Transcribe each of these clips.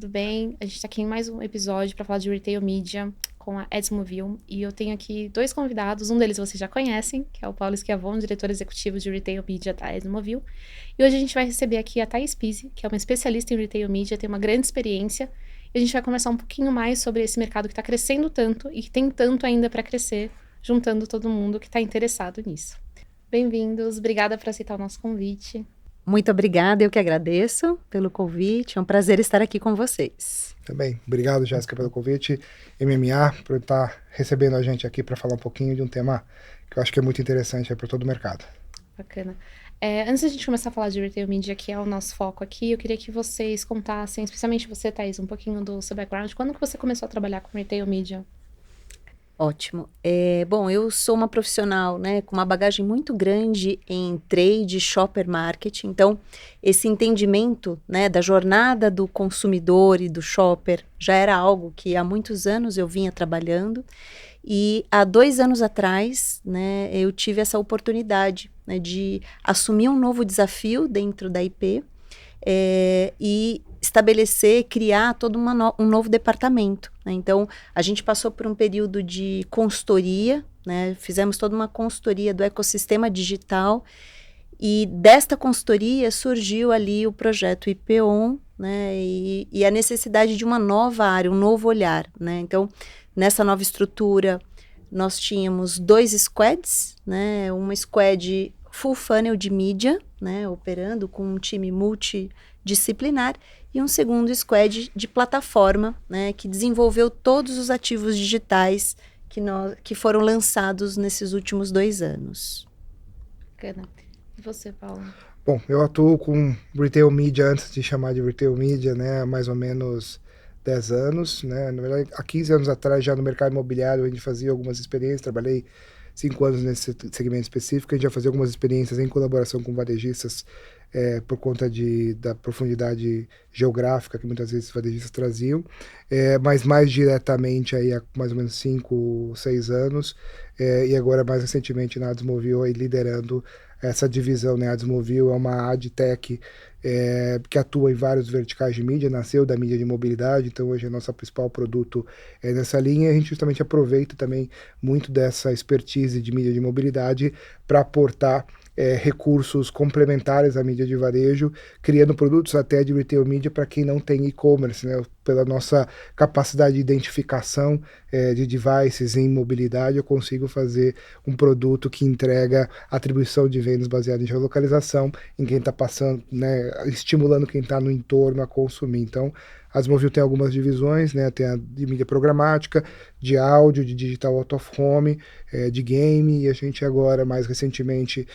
tudo bem? A gente está aqui em mais um episódio para falar de Retail Media com a Edsmovil e eu tenho aqui dois convidados, um deles vocês já conhecem, que é o Paulo Schiavon, diretor executivo de Retail Media da Edsmovil, e hoje a gente vai receber aqui a Thaís Pizzi, que é uma especialista em Retail Media, tem uma grande experiência, e a gente vai conversar um pouquinho mais sobre esse mercado que está crescendo tanto e que tem tanto ainda para crescer, juntando todo mundo que está interessado nisso. Bem-vindos, obrigada por aceitar o nosso convite. Muito obrigada, eu que agradeço pelo convite, é um prazer estar aqui com vocês. Também, obrigado, Jéssica, pelo convite, MMA, por estar recebendo a gente aqui para falar um pouquinho de um tema que eu acho que é muito interessante para todo o mercado. Bacana. Antes da gente começar a falar de Retail Media, que é o nosso foco aqui, eu queria que vocês contassem, especialmente você, Thaís, um pouquinho do seu background. Quando que você começou a trabalhar com Retail Media? Ótimo. Bom, eu sou uma profissional, né, com uma bagagem muito grande em trade, shopper marketing. Então, esse entendimento, né, da jornada do consumidor e do shopper já era algo que há muitos anos eu vinha trabalhando. E há 2 anos atrás, né, eu tive essa oportunidade, né, de assumir um novo desafio dentro da IP e estabelecer, criar todo um novo departamento, né? Então, a gente passou por um período de consultoria, né? Fizemos toda uma consultoria do ecossistema digital e desta consultoria surgiu ali o projeto IPON, né? E a necessidade de uma nova área, um novo olhar, né? Então, nessa nova estrutura, nós tínhamos 2 squads, né? Uma squad full funnel de mídia, né? Operando com um time multidisciplinar, e um segundo squad de plataforma, né, que desenvolveu todos os ativos digitais que foram lançados nesses últimos 2 anos. Bacana. E você, Paulo? Bom, eu atuo com Retail Media antes de chamar de Retail Media, né, há mais ou menos 10 anos, né, na verdade, há 15 anos atrás, já no mercado imobiliário, a gente fazia algumas experiências, trabalhei 5 anos nesse segmento específico, a gente já fazia algumas experiências em colaboração com varejistas por conta da profundidade geográfica que muitas vezes os varejistas traziam, mas mais diretamente aí há mais ou menos 5, 6 anos, e agora mais recentemente na Edsmovil aí liderando essa divisão, né? A Edsmovil é uma adtech que atua em vários verticais de mídia, nasceu da mídia de mobilidade, então hoje é nosso principal produto nessa linha, e a gente justamente aproveita também muito dessa expertise de mídia de mobilidade para aportar recursos complementares à mídia de varejo, criando produtos até de retail media para quem não tem e-commerce, né? Pela nossa capacidade de identificação de devices em mobilidade, eu consigo fazer um produto que entrega atribuição de vendas baseada em geolocalização, em quem está passando, né? Estimulando quem está no entorno a consumir. Então, a Edsmovil tem algumas divisões, né? Tem a de mídia programática, de áudio, de digital out of home, de game, e a gente agora, mais recentemente,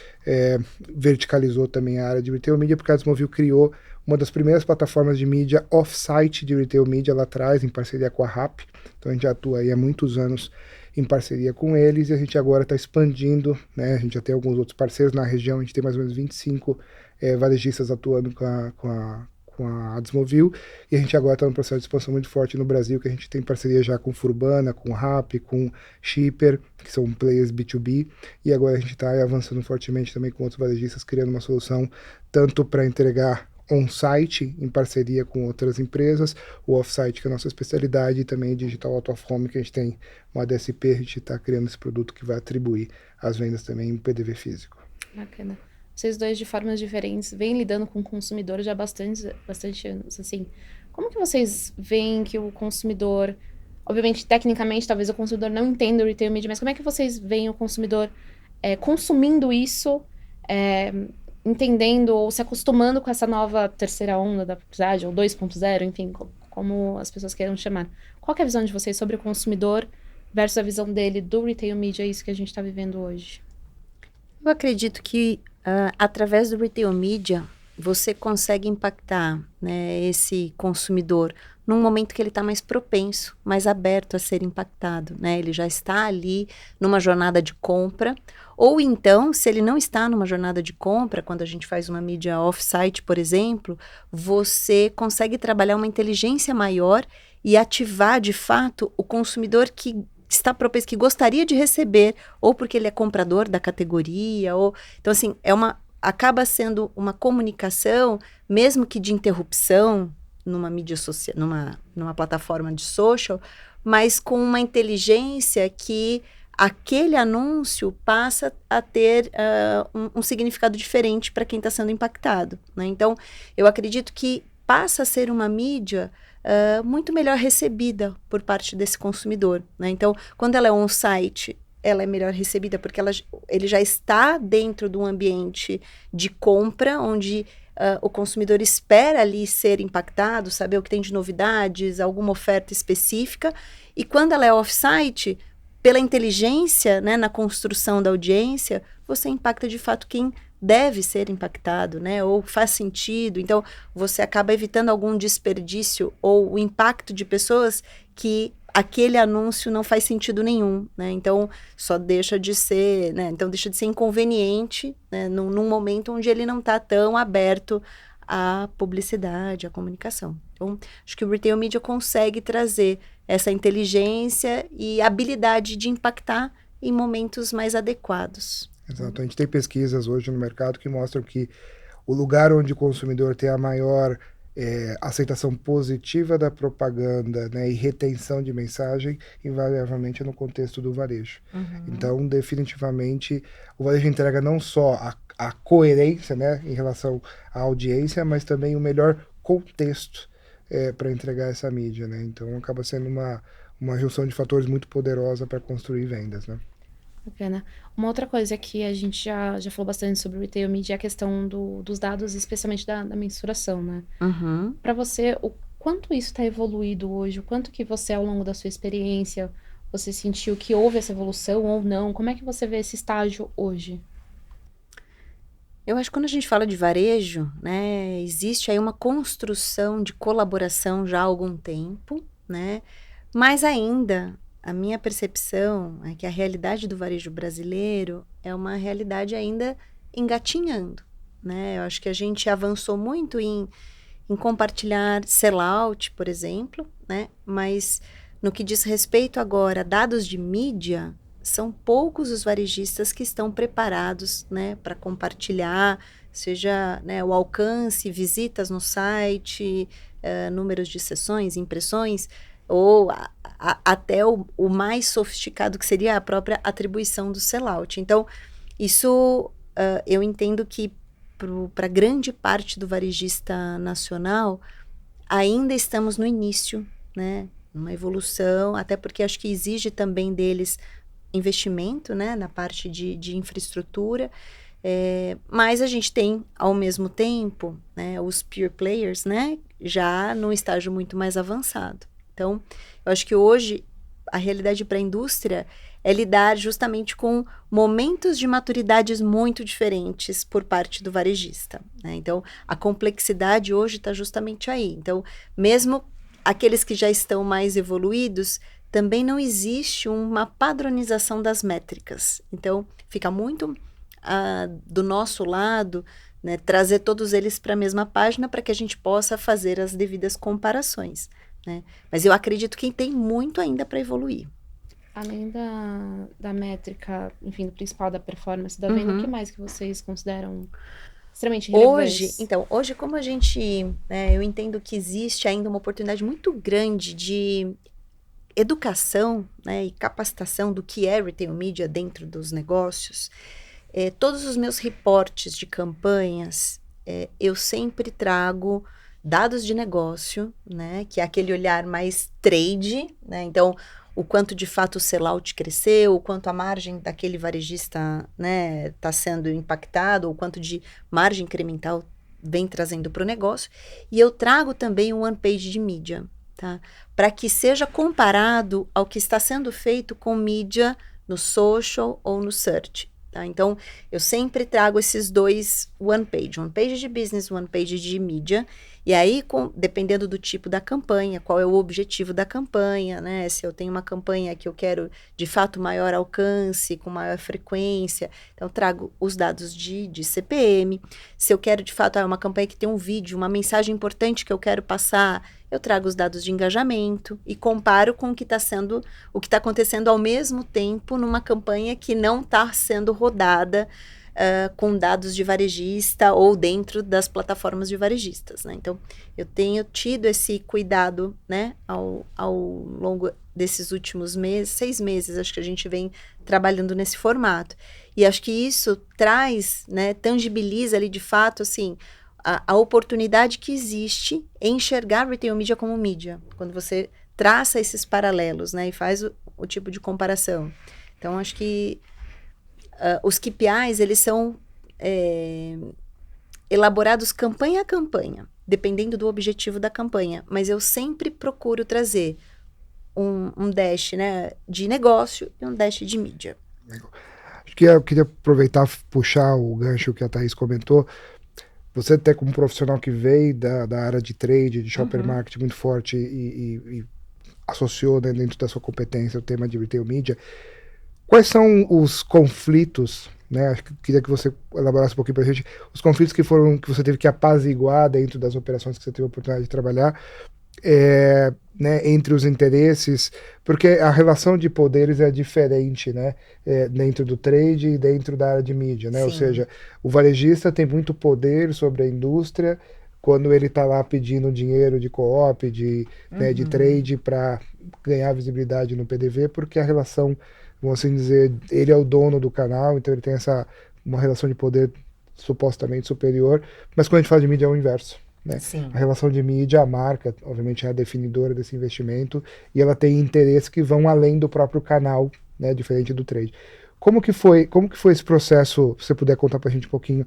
verticalizou também a área de retail media, porque a Edsmovil criou uma das primeiras plataformas de mídia off-site de retail media lá atrás, em parceria com a RAP. Então a gente atua aí há muitos anos em parceria com eles, e a gente agora está expandindo, né? A gente já tem alguns outros parceiros na região, a gente tem mais ou menos 25 varejistas atuando com a Edsmovil, e a gente agora está num processo de expansão muito forte no Brasil, que a gente tem parceria já com Furbana, com Rappi, com Shipper, que são players B2B, e agora a gente está avançando fortemente também com outros varejistas, criando uma solução tanto para entregar on-site, em parceria com outras empresas, o off-site, que é a nossa especialidade, e também digital out of home, que a gente tem uma DSP, a gente está criando esse produto que vai atribuir as vendas também em PDV físico. Bacana. Vocês dois, de formas diferentes, vêm lidando com o consumidor já há bastante anos, assim. Como que vocês veem que o consumidor... Obviamente, tecnicamente, talvez o consumidor não entenda o retail media, mas como é que vocês veem o consumidor consumindo isso, entendendo ou se acostumando com essa nova terceira onda da publicidade, ou 2.0, enfim, como as pessoas queiram chamar. Qual que é a visão de vocês sobre o consumidor versus a visão dele do retail media, isso que a gente está vivendo hoje? Eu acredito que através do retail media você consegue impactar, né, esse consumidor num momento que ele está mais propenso, mais aberto a ser impactado, né? Ele já está ali numa jornada de compra, ou então, se ele não está numa jornada de compra, quando a gente faz uma mídia off-site, por exemplo, você consegue trabalhar uma inteligência maior e ativar, de fato, o consumidor que está propenso, que gostaria de receber, ou porque ele é comprador da categoria, ou... Então, assim, acaba sendo uma comunicação, mesmo que de interrupção, numa mídia social, numa plataforma de social, mas com uma inteligência que aquele anúncio passa a ter um significado diferente para quem está sendo impactado, né? Então, eu acredito que passa a ser uma mídia muito melhor recebida por parte desse consumidor, né? Então, quando ela é on-site, ela é melhor recebida porque ele já está dentro de um ambiente de compra, onde o consumidor espera ali ser impactado, saber o que tem de novidades, alguma oferta específica. E quando ela é off-site, pela inteligência, né, na construção da audiência, você impacta de fato quem deve ser impactado, né, ou faz sentido. Então, você acaba evitando algum desperdício ou o impacto de pessoas que aquele anúncio não faz sentido nenhum, né, então só deixa de ser, né, então deixa de ser inconveniente, né, num momento onde ele não está tão aberto à publicidade, à comunicação. Então, acho que o Retail Media consegue trazer essa inteligência e habilidade de impactar em momentos mais adequados. Exato. A gente tem pesquisas hoje no mercado que mostram que o lugar onde o consumidor tem a maior aceitação positiva da propaganda, né, e retenção de mensagem, invariavelmente é no contexto do varejo. Então, definitivamente, o varejo entrega não só a coerência, né, em relação à audiência, mas também o melhor contexto para entregar essa mídia, né? Então, acaba sendo uma junção de fatores muito poderosa para construir vendas, né? Bacana. Uma outra coisa que a gente já falou bastante sobre o Retail Media é a questão dos dados, especialmente da mensuração, né? Para você, o quanto isso está evoluído hoje? O quanto que você, ao longo da sua experiência, você sentiu que houve essa evolução ou não? Como é que você vê esse estágio hoje? Eu acho que quando a gente fala de varejo, né, existe aí uma construção de colaboração já há algum tempo, né? Mas ainda, a minha percepção é que a realidade do varejo brasileiro é uma realidade ainda engatinhando, né? Eu acho que a gente avançou muito em compartilhar sellout, por exemplo, né? Mas no que diz respeito agora a dados de mídia, são poucos os varejistas que estão preparados, né, para compartilhar, seja, né, o alcance, visitas no site, números de sessões, impressões, ou até o mais sofisticado que seria a própria atribuição do sellout. Então, isso eu entendo que para grande parte do varejista nacional, ainda estamos no início, né, uma evolução, até porque acho que exige também deles investimento, né, na parte de infraestrutura, mas a gente tem, ao mesmo tempo, né, os peer players, né, já num estágio muito mais avançado. Então, eu acho que hoje a realidade para a indústria é lidar justamente com momentos de maturidades muito diferentes por parte do varejista, né? Então, a complexidade hoje está justamente aí. Então, mesmo aqueles que já estão mais evoluídos, também não existe uma padronização das métricas. Então, fica muito do nosso lado, né, trazer todos eles para a mesma página para que a gente possa fazer as devidas comparações, né? Mas eu acredito que tem muito ainda para evoluir. Além da métrica, enfim, do principal da performance da venda, o que mais que vocês consideram extremamente relevante? Hoje, como a gente, né, eu entendo que existe ainda uma oportunidade muito grande de educação, né, e capacitação do que é Retail Media dentro dos negócios. Todos os meus reportes de campanhas, eu sempre trago dados de negócio, né, que é aquele olhar mais trade, né, então o quanto de fato o sellout cresceu, o quanto a margem daquele varejista, né, está sendo impactado, o quanto de margem incremental vem trazendo para o negócio, e eu trago também um one page de mídia, tá? Para que seja comparado ao que está sendo feito com mídia no social ou no search. Tá? Então, eu sempre trago esses dois one page de business, one page de mídia, e aí, dependendo do tipo da campanha, qual é o objetivo da campanha, né? Se eu tenho uma campanha que eu quero, de fato, maior alcance, com maior frequência, então eu trago os dados de CPM. Se eu quero, de fato, uma campanha que tem um vídeo, uma mensagem importante que eu quero passar, eu trago os dados de engajamento e comparo com o que está acontecendo ao mesmo tempo numa campanha que não está sendo rodada com dados de varejista ou dentro das plataformas de varejistas, né? Então, eu tenho tido esse cuidado, né, ao longo desses últimos 6 meses, acho que a gente vem trabalhando nesse formato. E acho que isso traz, né, tangibiliza ali de fato, assim, a oportunidade que existe em enxergar retail media como mídia, quando você traça esses paralelos, né, e faz o tipo de comparação. Então, acho que os KPIs, eles são elaborados campanha a campanha, dependendo do objetivo da campanha, mas eu sempre procuro trazer um dash, né, de negócio e um dash de mídia. Acho que eu queria aproveitar, puxar o gancho que a Thaís comentou. Você até como profissional que veio da área de trade, de shopper marketing muito forte e associou, né, dentro da sua competência o tema de retail media, quais são os conflitos, né? Acho que queria que você elaborasse um pouquinho para a gente, os conflitos que você teve que apaziguar dentro das operações que você teve a oportunidade de trabalhar, né, entre os interesses, porque a relação de poderes é diferente, né, dentro do trade e dentro da área de mídia, né? Ou seja, o varejista tem muito poder sobre a indústria quando ele está lá pedindo dinheiro de co-op, né, de trade para ganhar visibilidade no PDV, porque a relação, vamos assim dizer, ele é o dono do canal, então ele tem uma relação de poder supostamente superior, mas quando a gente fala de mídia é o inverso. Né? A relação de mídia, a marca, obviamente, é a definidora desse investimento e ela tem interesses que vão além do próprio canal, né, diferente do trade. Como que foi esse processo, se você puder contar pra gente um pouquinho,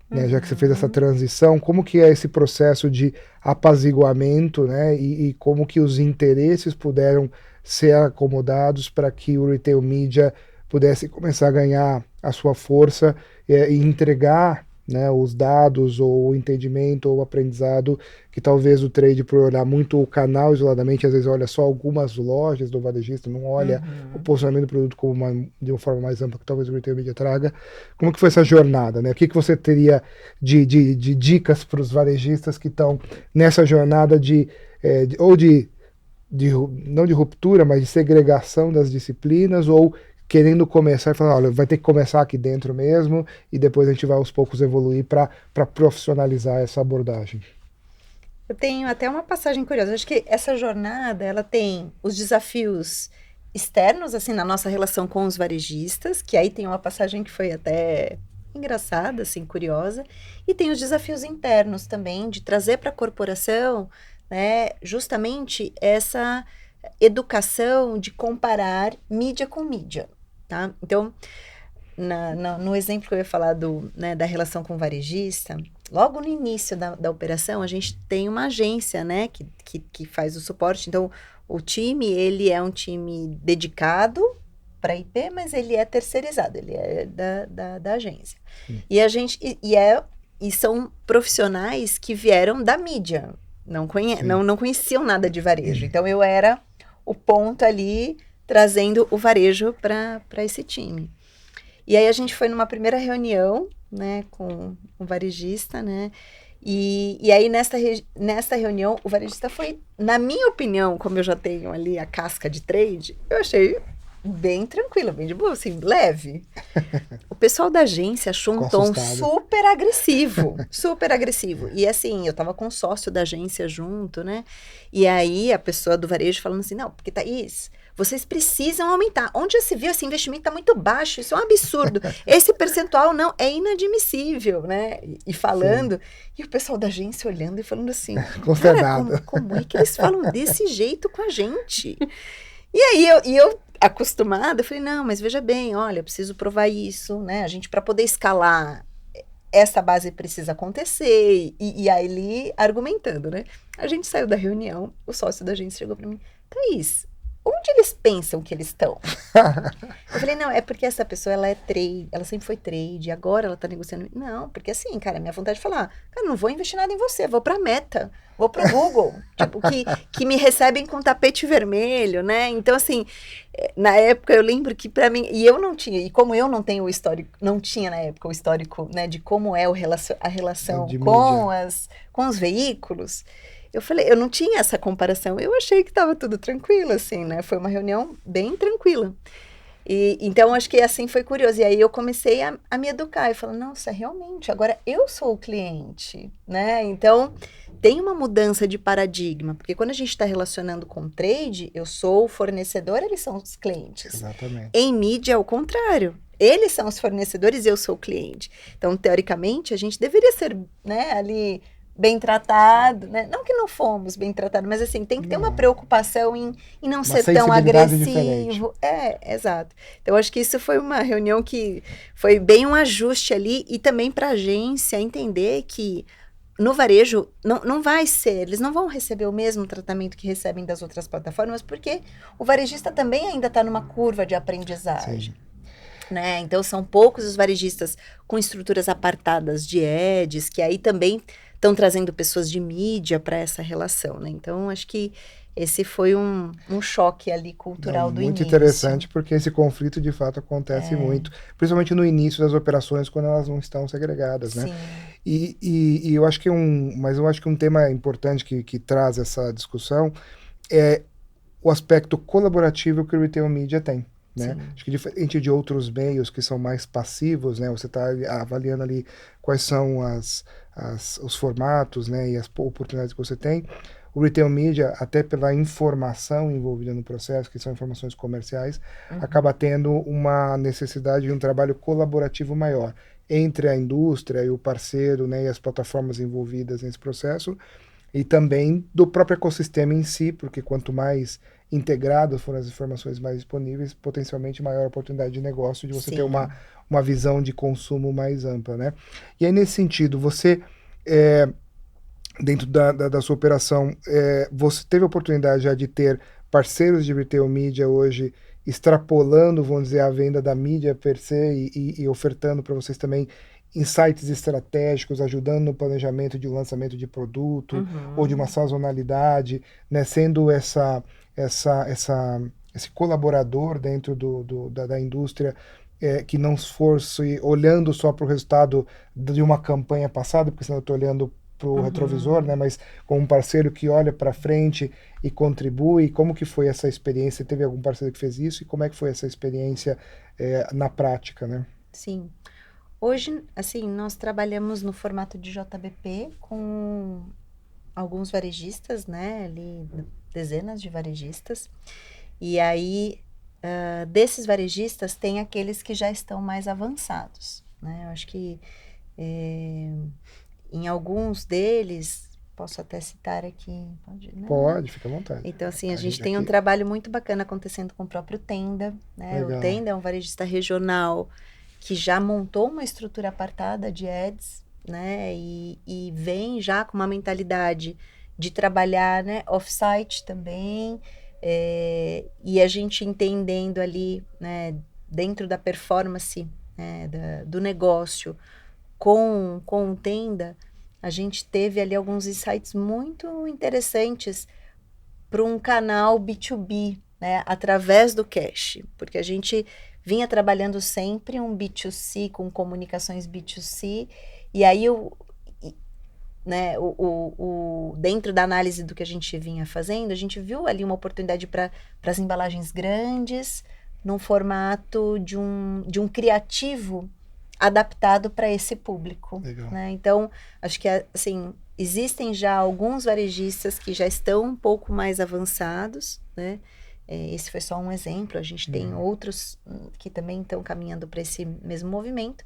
né, já que você fez essa transição, como que é esse processo de apaziguamento, né, e como que os interesses puderam ser acomodados para que o retail media pudesse começar a ganhar a sua força e entregar, né, os dados ou o entendimento ou o aprendizado que talvez o trade, por olhar muito o canal isoladamente, às vezes olha só algumas lojas do varejista, não olha o posicionamento do produto de uma forma mais ampla que talvez o retail media traga. Como que foi essa jornada, né? O que você teria de dicas para os varejistas que estão nessa jornada não de ruptura, mas de segregação das disciplinas, ou querendo começar e falar, olha, vai ter que começar aqui dentro mesmo e depois a gente vai aos poucos evoluir para profissionalizar essa abordagem. Eu tenho até uma passagem curiosa. Acho que essa jornada, ela tem os desafios externos, assim, na nossa relação com os varejistas, que aí tem uma passagem que foi até engraçada, assim, curiosa, e tem os desafios internos também, de trazer para a corporação, né, justamente essa educação de comparar mídia com mídia, tá? Então, no exemplo que eu ia falar né, da relação com o varejista, logo no início da operação, a gente tem uma agência, né, que faz o suporte. Então, o time, ele é um time dedicado para IP, mas ele é terceirizado, ele é da agência. E são profissionais que vieram da mídia, não conheciam nada de varejo. Então, eu era o ponto ali, trazendo o varejo para esse time. E aí a gente foi numa primeira reunião, né, com um varejista, né, e aí nesta reunião o varejista foi, na minha opinião, como eu já tenho ali a casca de trade, eu achei bem tranquilo, bem de boa, assim, leve. O pessoal da agência achou um tom super agressivo. E assim, eu tava com o sócio da agência junto, né? E aí a pessoa do varejo falando assim, não, porque Thaís, vocês precisam aumentar. Onde já se viu, esse investimento tá muito baixo, isso é um absurdo. Esse percentual não, é inadmissível, né? E falando, e o pessoal da agência olhando e falando assim, cara, como é que eles falam desse jeito com a gente? E aí eu acostumada, eu falei, não, mas veja bem, olha, eu preciso provar isso, né? A gente, para poder escalar, essa base precisa acontecer. E aí ele argumentando, né? A gente saiu da reunião, o sócio da agência chegou para mim, Thaís, onde eles pensam que eles estão? Eu falei, não, é porque essa pessoa, ela é trade, ela sempre foi trade, agora ela tá negociando. Não, porque assim, cara, minha vontade de falar, cara, não vou investir nada em você, vou pra Meta, vou pro Google, tipo, que me recebem com tapete vermelho, né? Então, assim, na época eu lembro que pra mim, e eu não tinha, e como eu não tenho o histórico, não tinha na época o histórico, né, de como é a relação com os veículos, eu falei, eu não tinha essa comparação, eu achei que estava tudo tranquilo, assim, né? Foi uma reunião bem tranquila. Então, acho que assim foi curioso. E aí eu comecei a me educar. Eu falo, nossa, realmente, agora eu sou o cliente, né? Então, tem uma mudança de paradigma. Porque quando a gente está relacionando com trade, eu sou o fornecedor, eles são os clientes. Exatamente. Em mídia, é o contrário. Eles são os fornecedores e eu sou o cliente. Então, teoricamente, a gente deveria ser, né, ali bem tratado, né? Não que não fomos bem tratados, mas assim, tem que ter uma preocupação em não Uma ser tão sensibilidade agressivo. Exato. Então, acho que isso foi uma reunião que foi bem um ajuste ali e também para a agência entender que no varejo não vai ser, eles não vão receber o mesmo tratamento que recebem das outras plataformas, porque o varejista também ainda está numa curva de aprendizagem. Sim. Né? Então, são poucos os varejistas com estruturas apartadas de ads, que aí também estão trazendo pessoas de mídia para essa relação, né? Então, acho que esse foi um choque ali cultural do Muito início. interessante, porque esse conflito, de fato, acontece muito, principalmente no início das operações, quando elas não estão segregadas, né? Sim. E eu acho que mas eu acho que um tema importante que traz essa discussão é o aspecto colaborativo que o Retail Media tem. Né? Acho que diferente de outros meios que são mais passivos, né? Você está avaliando ali quais são os formatos, né? E as oportunidades que você tem. O Retail Media, até pela informação envolvida no processo, que são informações comerciais, acaba tendo uma necessidade de um trabalho colaborativo maior entre a indústria e o parceiro, né? E as plataformas envolvidas nesse processo, e também do próprio ecossistema em si, porque quanto mais integradas forem as informações mais disponíveis, potencialmente maior a oportunidade de negócio, de você ter uma visão de consumo mais ampla, né? E aí, nesse sentido, você, dentro da sua operação, você teve a oportunidade já de ter parceiros de Retail Media hoje extrapolando, vamos dizer, a venda da mídia per se e ofertando para vocês também insights estratégicos, ajudando no planejamento de lançamento de produto ou de uma sazonalidade, né, sendo esse colaborador dentro da indústria, que não fosse olhando só para o resultado de uma campanha passada, porque senão eu estou olhando para o retrovisor, né, mas como um parceiro que olha para frente e contribui. Como que foi essa experiência? Teve algum parceiro que fez isso? E como é que foi essa experiência na prática, né? Sim. Hoje, assim, nós trabalhamos no formato de JBP com alguns varejistas, né, ali, dezenas de varejistas, e aí, desses varejistas, tem aqueles que já estão mais avançados, né, eu acho que em alguns deles, posso até citar aqui, pode, né? Pode, fica à vontade. Então, assim, a gente tem um trabalho muito bacana acontecendo com o próprio Tenda, né, o Tenda é um varejista regional que já montou uma estrutura apartada de ads, né, e vem já com uma mentalidade de trabalhar, né, off-site também, e a gente entendendo ali, né, dentro da performance, né, do negócio com o Tenda, a gente teve ali alguns insights muito interessantes para um canal B2B, né, através do cash, porque a gente vinha trabalhando sempre um B2C com comunicações B2C, e aí né, dentro da análise do que a gente vinha fazendo, a gente viu ali uma oportunidade para as embalagens grandes, num formato de um criativo adaptado para esse público. Né? Então, acho que assim, existem já alguns varejistas que já estão um pouco mais avançados, né? Esse foi só um exemplo, a gente tem outros que também estão caminhando para esse mesmo movimento,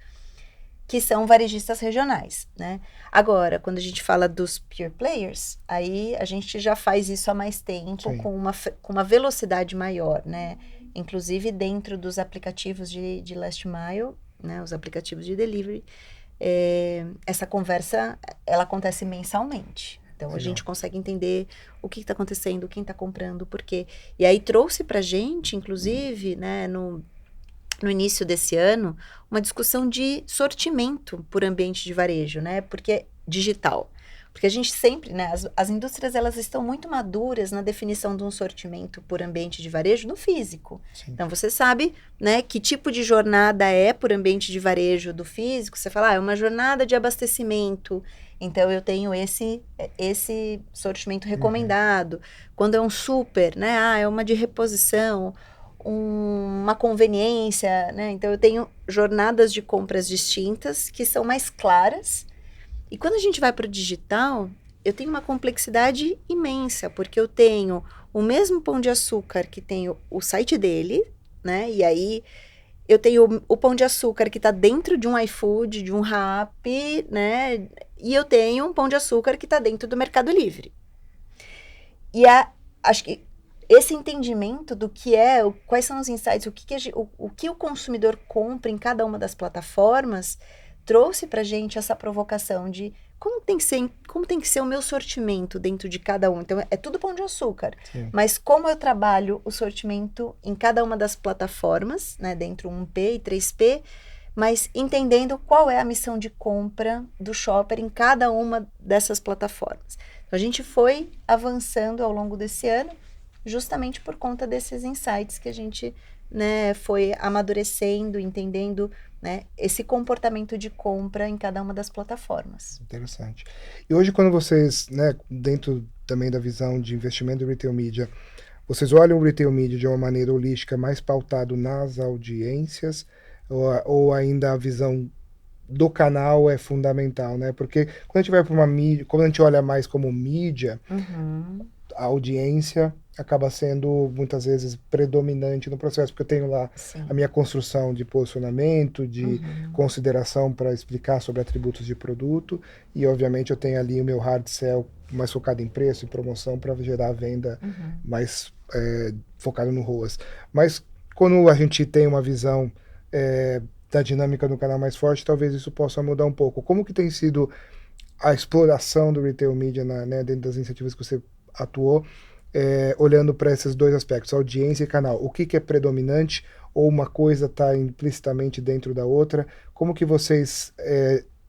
que são varejistas regionais, né? Agora, quando a gente fala dos pure players, aí a gente já faz isso há mais tempo, com uma velocidade maior, né? Inclusive dentro dos aplicativos de last mile, né? Os aplicativos de delivery, essa conversa, ela acontece mensalmente. Então, a gente consegue entender o que está acontecendo, quem está comprando, por quê. E aí trouxe para a gente, inclusive, né, no início desse ano, uma discussão de sortimento por ambiente de varejo, né? Porque digital. Porque a gente sempre, né, as indústrias, elas estão muito maduras na definição de um sortimento por ambiente de varejo no físico. Sim. Então, você sabe, né, que tipo de jornada é por ambiente de varejo do físico. Você fala, é uma jornada de abastecimento, então eu tenho esse sortimento recomendado. Quando é um super, né, é uma de reposição. uma conveniência, né? Então eu tenho jornadas de compras distintas que são mais claras. E quando a gente vai para o digital, eu tenho uma complexidade imensa, porque eu tenho o mesmo Pão de Açúcar que tem o site dele, né? E aí eu tenho o Pão de Açúcar que está dentro de um iFood, de um Rappi, né? E eu tenho um Pão de Açúcar que está dentro do Mercado Livre. E acho que esse entendimento do que quais são os insights, o que o consumidor compra em cada uma das plataformas, trouxe para a gente essa provocação de como tem que ser o meu sortimento dentro de cada um. Então, é tudo Pão de Açúcar. Sim. Mas como eu trabalho o sortimento em cada uma das plataformas, né, dentro 1P e 3P, mas entendendo qual é a missão de compra do shopper em cada uma dessas plataformas. Então, a gente foi avançando ao longo desse ano, justamente por conta desses insights que a gente, né, foi amadurecendo, entendendo, né, esse comportamento de compra em cada uma das plataformas. Interessante. E hoje, quando vocês, né, dentro também da visão de investimento do Retail Media, vocês olham o Retail Media de uma maneira holística, mais pautado nas audiências, ou ainda a visão do canal é fundamental, né? Porque quando a gente vai para uma mídia, quando a gente olha mais como mídia, a audiência acaba sendo muitas vezes predominante no processo, porque eu tenho lá a minha construção de posicionamento, de consideração para explicar sobre atributos de produto, e obviamente eu tenho ali o meu hard sell mais focado em preço e promoção para gerar a venda mais focada no ROAS. Mas quando a gente tem uma visão da dinâmica do canal mais forte, talvez isso possa mudar um pouco. Como que tem sido a exploração do Retail Media né, dentro das iniciativas que você atuou, olhando para esses dois aspectos, audiência e canal? O que é predominante, ou uma coisa está implicitamente dentro da outra? Como que vocês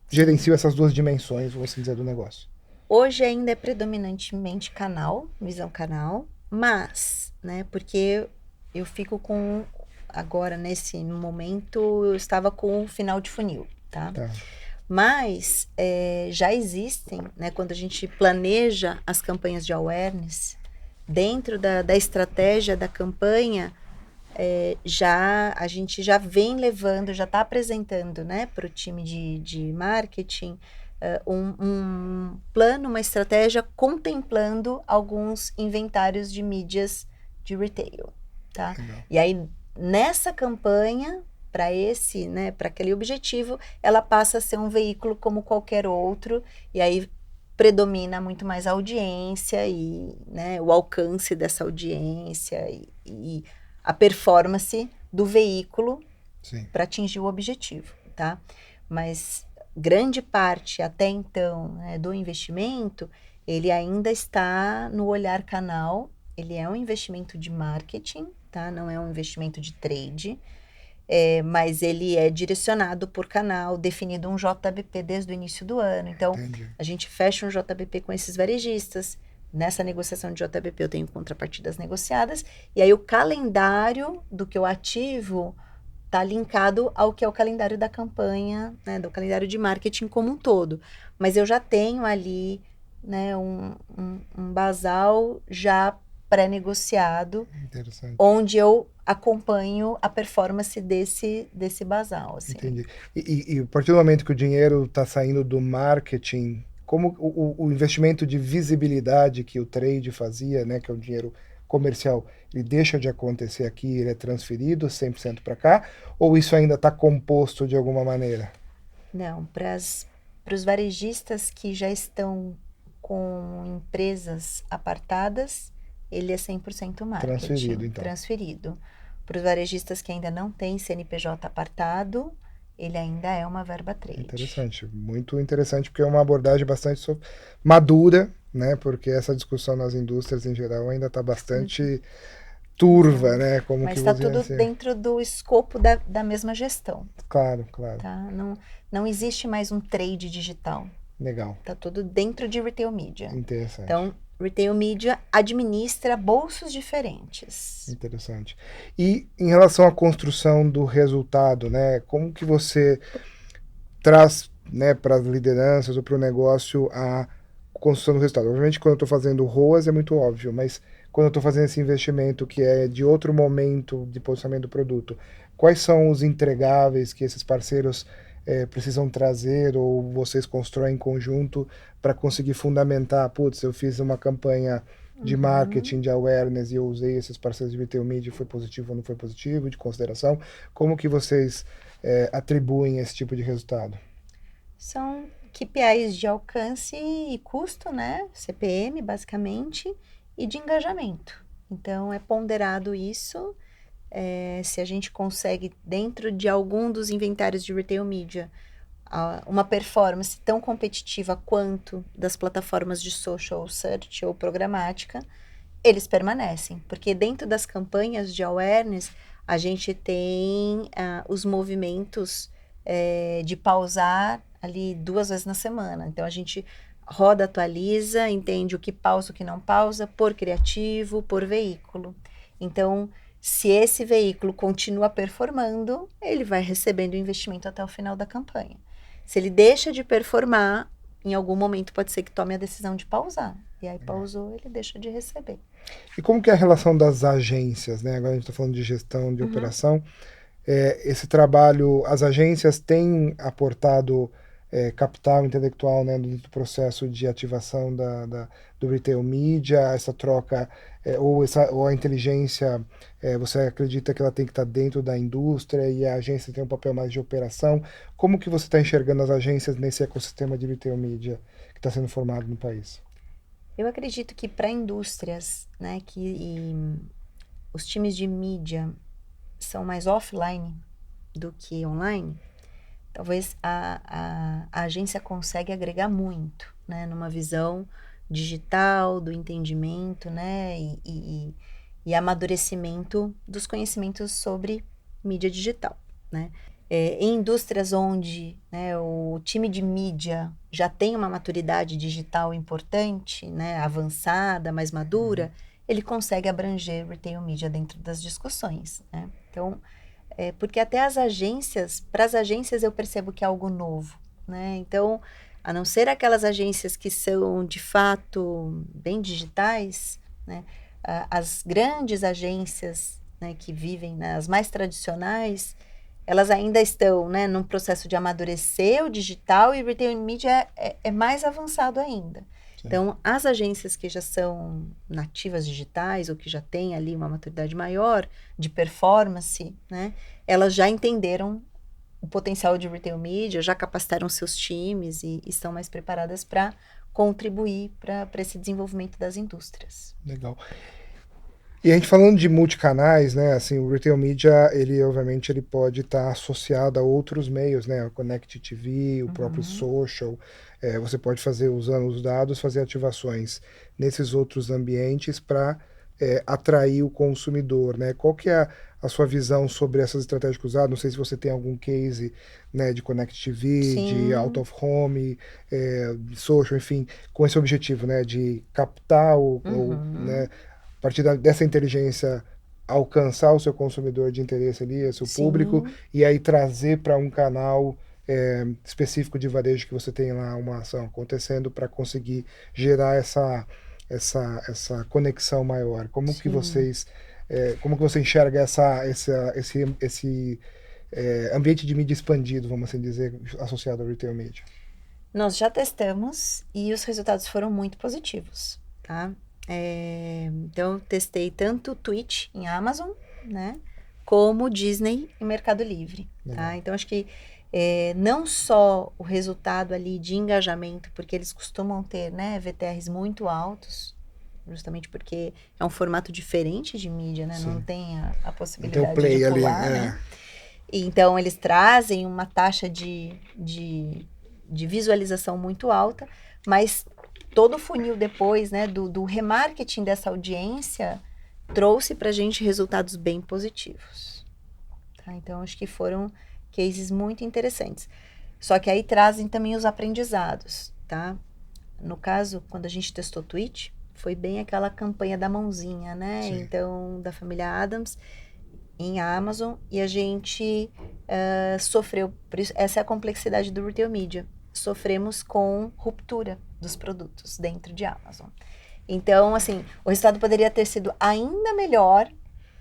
gerenciam essas duas dimensões, vamos dizer, do negócio? Hoje ainda é predominantemente canal, visão canal, mas, né, porque eu fico com, agora nesse momento, eu estava com o final de funil, tá? Mas já existem, né, quando a gente planeja as campanhas de awareness, dentro da estratégia da campanha, a gente já vem levando, já está apresentando, né, para o time de marketing um plano, uma estratégia contemplando alguns inventários de mídias de retail, tá? Legal. E aí, nessa campanha, para esse, né, para aquele objetivo, ela passa a ser um veículo como qualquer outro, e aí predomina muito mais a audiência e, né, o alcance dessa audiência e a performance do veículo para atingir o objetivo, tá? Mas grande parte até então, né, do investimento, ele ainda está no olhar canal, ele é um investimento de marketing, tá? Não é um investimento de trade, mas ele é direcionado por canal, definido um JBP desde o início do ano. Então, a gente fecha um JBP com esses varejistas. Nessa negociação de JBP eu tenho contrapartidas negociadas, e aí o calendário do que eu ativo está linkado ao que é o calendário da campanha, né, do calendário de marketing como um todo. Mas eu já tenho ali, né, um basal já pré-negociado, onde eu acompanho a performance desse basal. Assim. Entendi. E a partir do momento que o dinheiro está saindo do marketing, como o investimento de visibilidade que o trade fazia, né, que é o dinheiro comercial, ele deixa de acontecer aqui, ele é transferido 100% para cá, ou isso ainda está composto de alguma maneira? Não, para os varejistas que já estão com empresas apartadas, ele é 100% marketing. Transferido, então. Transferido. Para os varejistas que ainda não têm CNPJ apartado, ele ainda é uma verba trade. Interessante, muito interessante, porque é uma abordagem bastante madura, né? Porque essa discussão nas indústrias em geral ainda está bastante turva, né? Como mas está tudo dentro do escopo da mesma gestão. Claro. Tá? Não existe mais um trade digital. Legal. Está tudo dentro de Retail Media. Interessante. Então, Retail Media administra bolsos diferentes. Interessante. E em relação à construção do resultado, né? Como que você traz, né, para as lideranças ou para o negócio a construção do resultado? Obviamente, quando eu estou fazendo ROAS é muito óbvio, mas quando eu estou fazendo esse investimento que é de outro momento de posicionamento do produto, quais são os entregáveis que esses parceiros precisam trazer ou vocês constroem em conjunto para conseguir fundamentar, putz, eu fiz uma campanha de marketing, de awareness, e eu usei esses parceiros de retail media, foi positivo ou não foi positivo, de consideração. Como que vocês atribuem esse tipo de resultado? São KPIs de alcance e custo, né? CPM, basicamente, e de engajamento. Então, é ponderado isso. Se a gente consegue, dentro de algum dos inventários de retail media, uma performance tão competitiva quanto das plataformas de social search ou programática, eles permanecem. Porque dentro das campanhas de awareness, a gente tem os movimentos de pausar ali 2 vezes na semana. Então, a gente roda, atualiza, entende o que pausa, o que não pausa, por criativo, por veículo. Então, se esse veículo continua performando, ele vai recebendo investimento até o final da campanha. Se ele deixa de performar, em algum momento pode ser que tome a decisão de pausar. E aí pausou, ele deixa de receber. E como que é a relação das agências, né? Agora a gente está falando de gestão de operação. Esse trabalho, as agências têm aportado capital intelectual, né, do processo de ativação do retail media, essa troca, ou a inteligência, você acredita que ela tem que estar dentro da indústria e a agência tem um papel mais de operação? Como que você está enxergando as agências nesse ecossistema de retail media que está sendo formado no país? Eu acredito que para indústrias, né, os times de mídia são mais offline do que online, talvez a agência consegue agregar muito, né, numa visão digital, do entendimento, né, e amadurecimento dos conhecimentos sobre mídia digital, né. Em indústrias onde, né, o time de mídia já tem uma maturidade digital importante, né, avançada, mais madura, ele consegue abranger retail media dentro das discussões, né. Então, porque até para as agências eu percebo que é algo novo, né? Então, a não ser aquelas agências que são de fato bem digitais, né? As grandes agências, né, que vivem, né, as mais tradicionais, elas ainda estão, né, num processo de amadurecer o digital e o retail media é mais avançado ainda. Sim. Então, as agências que já são nativas digitais ou que já têm ali uma maturidade maior de performance, né, elas já entenderam o potencial de retail media, já capacitaram seus times e estão mais preparadas para contribuir para esse desenvolvimento das indústrias. Legal. E a gente falando de multicanais, né, assim, o retail media, ele obviamente ele pode estar associado a outros meios, né, o Connect TV, o próprio social, você pode fazer, usando os dados, fazer ativações nesses outros ambientes para atrair o consumidor, né? Qual que é a sua visão sobre essas estratégias usadas? Não sei se você tem algum case, né, de Connect TV, Sim. de out of home, de social, enfim, com esse objetivo, né, de captar né, a partir dessa inteligência, alcançar o seu consumidor de interesse ali, o seu Sim. público, e aí trazer para um canal específico de varejo que você tem lá uma ação acontecendo para conseguir gerar essa conexão maior. Como que vocês, como que você enxerga esse ambiente de mídia expandido, vamos assim dizer, associado ao retail media? Nós já testamos e os resultados foram muito positivos, tá? Então, eu testei tanto o Twitch em Amazon, né, como Disney em Mercado Livre, tá? Então, acho que não só o resultado ali de engajamento, porque eles costumam ter, né, VTRs muito altos, justamente porque é um formato diferente de mídia, né? Sim. Não tem a possibilidade play de pular, ali, né? Então, eles trazem uma taxa de visualização muito alta, mas todo o funil depois, né, do remarketing dessa audiência trouxe pra gente resultados bem positivos. Tá? Então, acho que foram cases muito interessantes. Só que aí trazem também os aprendizados, tá? No caso, quando a gente testou Twitch, foi bem aquela campanha da mãozinha, né? Sim. Então, da família Adams, em Amazon, e a gente sofreu, por isso, essa é a complexidade do retail media, sofremos com ruptura dos produtos dentro de Amazon. Então, assim, o resultado poderia ter sido ainda melhor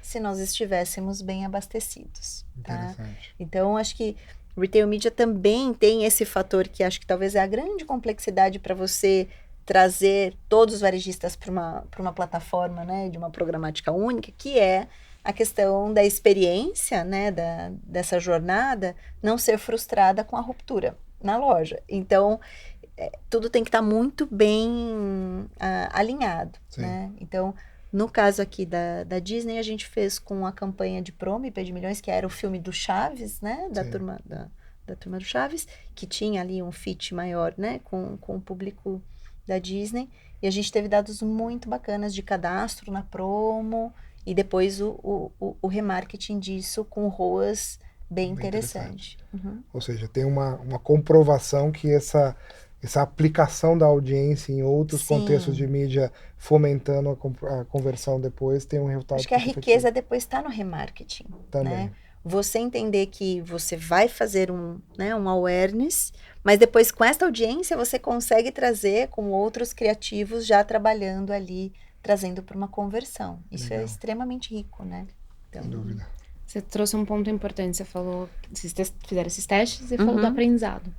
se nós estivéssemos bem abastecidos, tá? Interessante. Então, acho que Retail Media também tem esse fator que acho que talvez é a grande complexidade para você trazer todos os varejistas para uma plataforma, né, de uma programática única, que é a questão da experiência, né, dessa jornada não ser frustrada com a ruptura na loja. Então, tudo tem que estar muito bem alinhado, Sim. né? Então, no caso aqui da Disney, a gente fez com a campanha de promo IP de milhões, que era o filme do Chaves, né? Da Sim. turma do Chaves, que tinha ali um fit maior, né? Com o público da Disney. E a gente teve dados muito bacanas de cadastro na promo e depois o remarketing disso com ROAS bem interessante. Uhum. Ou seja, tem uma comprovação que essa aplicação da audiência em outros Sim. contextos de mídia, fomentando a conversão depois, tem um resultado. Acho que a riqueza depois está no remarketing. Também. Né? Você entender que você vai fazer um awareness, mas depois com esta audiência você consegue trazer com outros criativos já trabalhando ali, trazendo para uma conversão. Isso Legal. é extremamente rico, né? Então, Sem dúvida. Você trouxe um ponto importante, você falou, vocês fizeram esses testes e falou do aprendizado.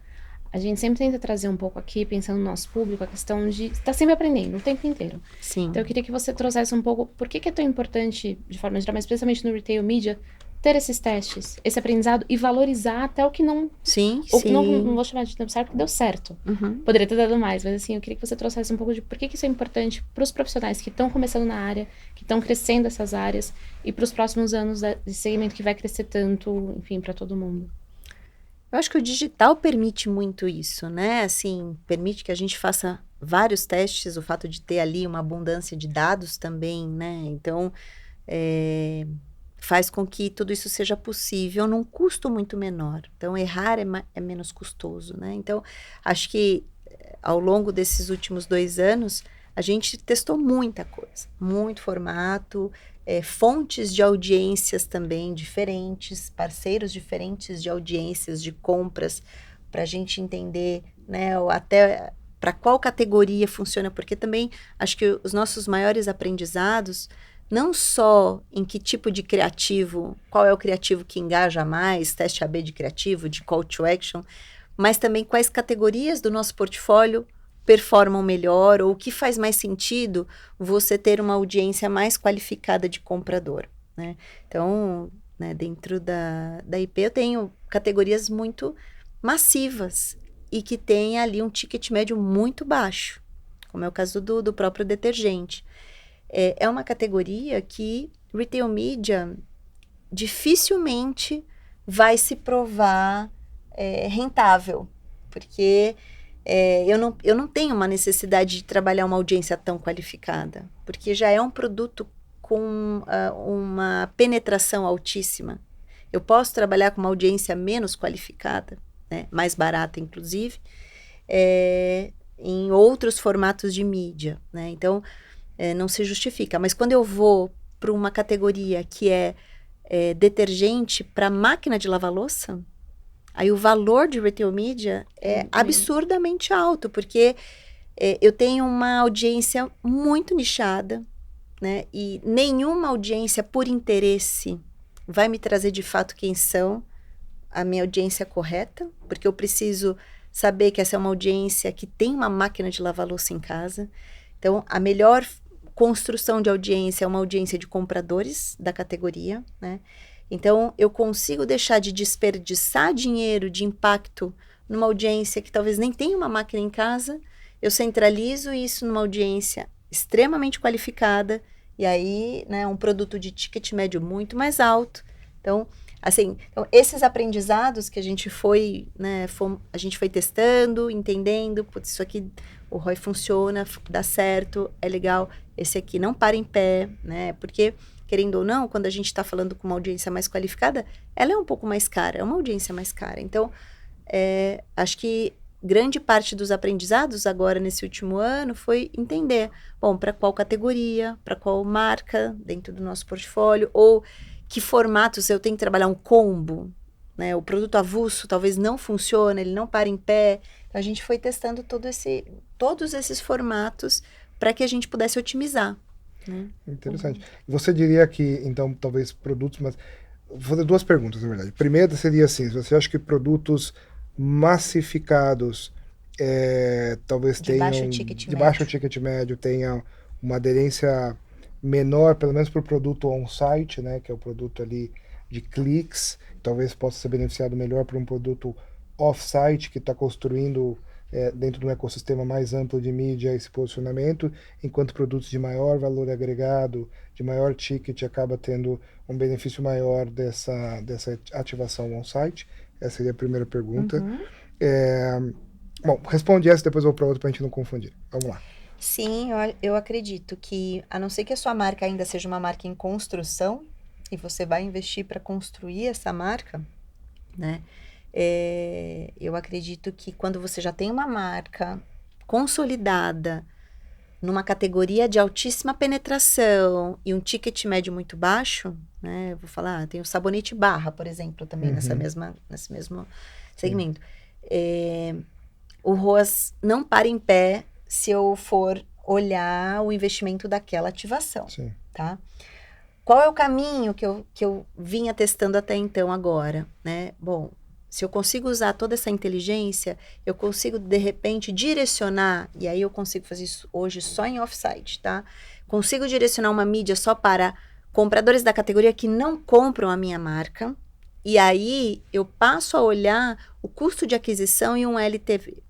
A gente sempre tenta trazer um pouco aqui, pensando no nosso público, a questão de estar sempre aprendendo o tempo inteiro. Sim. Então eu queria que você trouxesse um pouco, por que é tão importante, de forma geral, mas especialmente no Retail Media, ter esses testes, esse aprendizado e valorizar até o que não... Sim, ou sim. não vou chamar de deu certo, porque deu certo. Uhum. Poderia ter dado mais, mas assim, eu queria que você trouxesse um pouco de por que isso é importante para os profissionais que estão começando na área, que estão crescendo essas áreas, e para os próximos anos de segmento que vai crescer tanto, enfim, para todo mundo. Eu acho que o digital permite muito isso, né? Assim, permite que a gente faça vários testes, o fato de ter ali uma abundância de dados também, né? Então, faz com que tudo isso seja possível num custo muito menor. Então, errar é menos custoso, né? Então, acho que ao longo desses últimos 2 anos, a gente testou muita coisa, muito formato, fontes de audiências também diferentes, parceiros diferentes de audiências, de compras, para a gente entender, né, até para qual categoria funciona, porque também acho que os nossos maiores aprendizados, não só em que tipo de criativo, qual é o criativo que engaja mais, teste AB de criativo, de call to action, mas também quais categorias do nosso portfólio performam melhor, ou o que faz mais sentido você ter uma audiência mais qualificada de comprador, né? Então, né, dentro da IP eu tenho categorias muito massivas e que tem ali um ticket médio muito baixo, como é o caso do próprio detergente. É uma categoria que Retail Media dificilmente vai se provar rentável, porque eu não tenho uma necessidade de trabalhar uma audiência tão qualificada, porque já é um produto com uma penetração altíssima. Eu posso trabalhar com uma audiência menos qualificada, né, mais barata, inclusive, em outros formatos de mídia, né? Então, não se justifica. Mas quando eu vou para uma categoria que é detergente para máquina de lavar louça, aí o valor de Retail Media é absurdamente alto, porque eu tenho uma audiência muito nichada, né? E nenhuma audiência por interesse vai me trazer de fato quem são a minha audiência correta, porque eu preciso saber que essa é uma audiência que tem uma máquina de lavar louça em casa. Então, a melhor construção de audiência é uma audiência de compradores da categoria, né? Então, eu consigo deixar de desperdiçar dinheiro de impacto numa audiência que talvez nem tenha uma máquina em casa, eu centralizo isso numa audiência extremamente qualificada, e aí, né, um produto de ticket médio muito mais alto. Então, assim, esses aprendizados que a gente foi, né, a gente foi testando, entendendo, putz, isso aqui, o ROI funciona, dá certo, é legal, esse aqui não para em pé, né, porque... querendo ou não, quando a gente está falando com uma audiência mais qualificada, ela é um pouco mais cara, é uma audiência mais cara. Então, acho que grande parte dos aprendizados agora nesse último ano foi entender, bom, para qual categoria, para qual marca dentro do nosso portfólio, ou que formatos eu tenho que trabalhar um combo, né? O produto avulso talvez não funcione, ele não para em pé. Então, a gente foi testando todos esses formatos para que a gente pudesse otimizar, né? Interessante. Você diria que, então, talvez produtos, mas vou fazer duas perguntas, na verdade. Primeira seria assim, você acha que produtos massificados talvez De baixo tenham, ticket de baixo médio. ticket médio, tenham uma aderência menor, pelo menos para o produto on-site, né, que é o produto ali de cliques, talvez possa ser beneficiado melhor para um produto off-site que está construindo dentro de um ecossistema mais amplo de mídia esse posicionamento, enquanto produtos de maior valor agregado, de maior ticket, acaba tendo um benefício maior dessa ativação on-site? Essa seria a primeira pergunta. Bom, responde essa, depois eu vou para outra para a gente não confundir. Vamos lá. Sim, eu acredito que, a não ser que a sua marca ainda seja uma marca em construção, e você vai investir para construir essa marca, né? Eu acredito que quando você já tem uma marca consolidada, numa categoria de altíssima penetração e um ticket médio muito baixo, né? Eu vou falar, tem o sabonete Barra, por exemplo, também nesse mesmo segmento. O ROAS não para em pé se eu for olhar o investimento daquela ativação, Sim. tá? Qual é o caminho que eu vinha testando até então agora, né? Bom, se eu consigo usar toda essa inteligência, eu consigo, de repente, direcionar, e aí eu consigo fazer isso hoje só em off-site, tá? Consigo direcionar uma mídia só para compradores da categoria que não compram a minha marca, e aí eu passo a olhar o custo de aquisição e um LTV,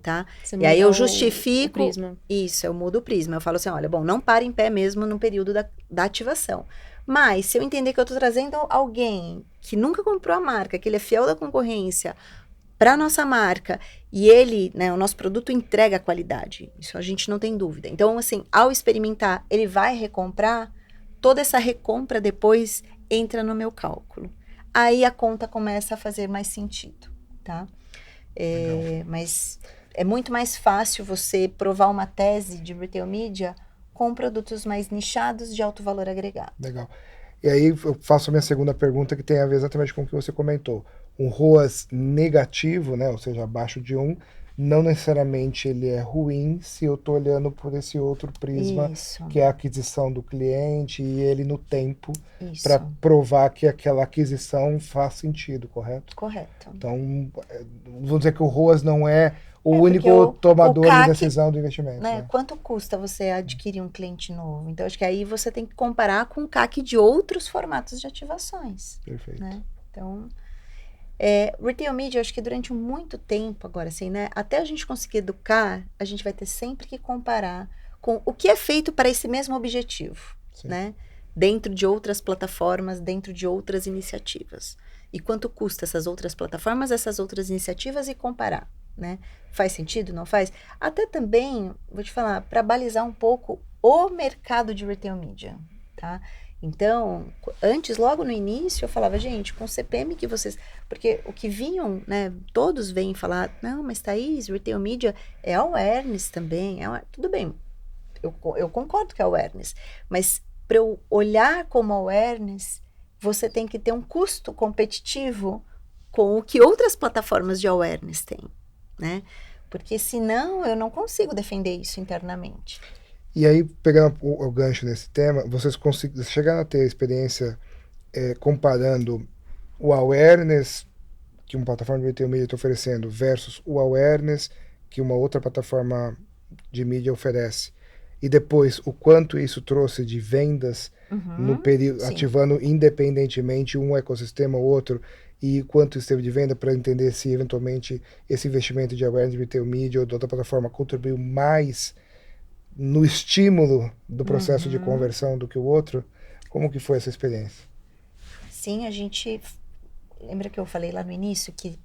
tá? Você E aí eu muda justifico... o prisma. Isso, eu mudo o prisma. Eu falo assim, olha, bom, não para em pé mesmo no período da ativação. Mas, se eu entender que eu estou trazendo alguém que nunca comprou a marca, que ele é fiel da concorrência, para a nossa marca, e ele, né, o nosso produto entrega qualidade, isso a gente não tem dúvida. Então, assim, ao experimentar, ele vai recomprar, toda essa recompra depois entra no meu cálculo. Aí a conta começa a fazer mais sentido, tá? Mas é muito mais fácil você provar uma tese de retail media com produtos mais nichados de alto valor agregado. Legal. E aí eu faço a minha segunda pergunta, que tem a ver exatamente com o que você comentou. Um ROAS negativo, né, ou seja, abaixo de 1, não necessariamente ele é ruim se eu estou olhando por esse outro prisma, que é a aquisição do cliente e ele no tempo, para provar que aquela aquisição faz sentido, correto? Correto. Então, vamos dizer que o ROAS não é o único tomador de decisão do investimento. Né? Quanto custa você adquirir um cliente novo? Então, acho que aí você tem que comparar com o CAC de outros formatos de ativações. Perfeito. Né? Então, retail media, acho que durante muito tempo agora, assim, né? Até a gente conseguir educar, a gente vai ter sempre que comparar com o que é feito para esse mesmo objetivo, né? Dentro de outras plataformas, dentro de outras iniciativas. E quanto custa essas outras plataformas, essas outras iniciativas e comparar, né? Faz sentido? Não faz? Até também, vou te falar, para balizar um pouco o mercado de retail media, tá? Então, antes, logo no início, eu falava, gente, com o CPM que vocês... Porque o que vinham, né, todos vêm falar, não, mas Thaís, retail media é awareness também. Tudo bem, eu concordo que é awareness, mas para eu olhar como awareness, você tem que ter um custo competitivo com o que outras plataformas de awareness têm, né? Porque senão eu não consigo defender isso internamente. E aí, pegando o gancho nesse tema, vocês chegaram a ter a experiência comparando o awareness que uma plataforma de retail media está oferecendo versus o awareness que uma outra plataforma de mídia oferece. E depois, o quanto isso trouxe de vendas no período, ativando independentemente um ecossistema ou outro, e quanto esteve de venda para entender se eventualmente esse investimento de awareness de retail media ou de outra plataforma contribuiu mais no estímulo do processo de conversão do que o outro. Como que foi essa experiência? Sim, a gente... Lembra que eu falei lá no início que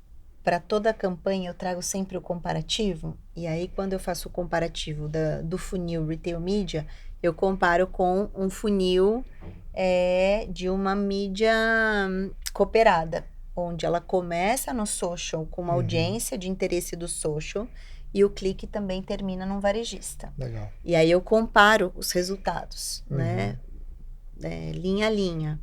para toda a campanha eu trago sempre o comparativo? E aí, quando eu faço o comparativo do funil retail media, eu comparo com um funil de uma mídia cooperada, onde ela começa no social com uma audiência de interesse do social e o clique também termina num varejista. Legal. E aí eu comparo os resultados, né? Linha a linha.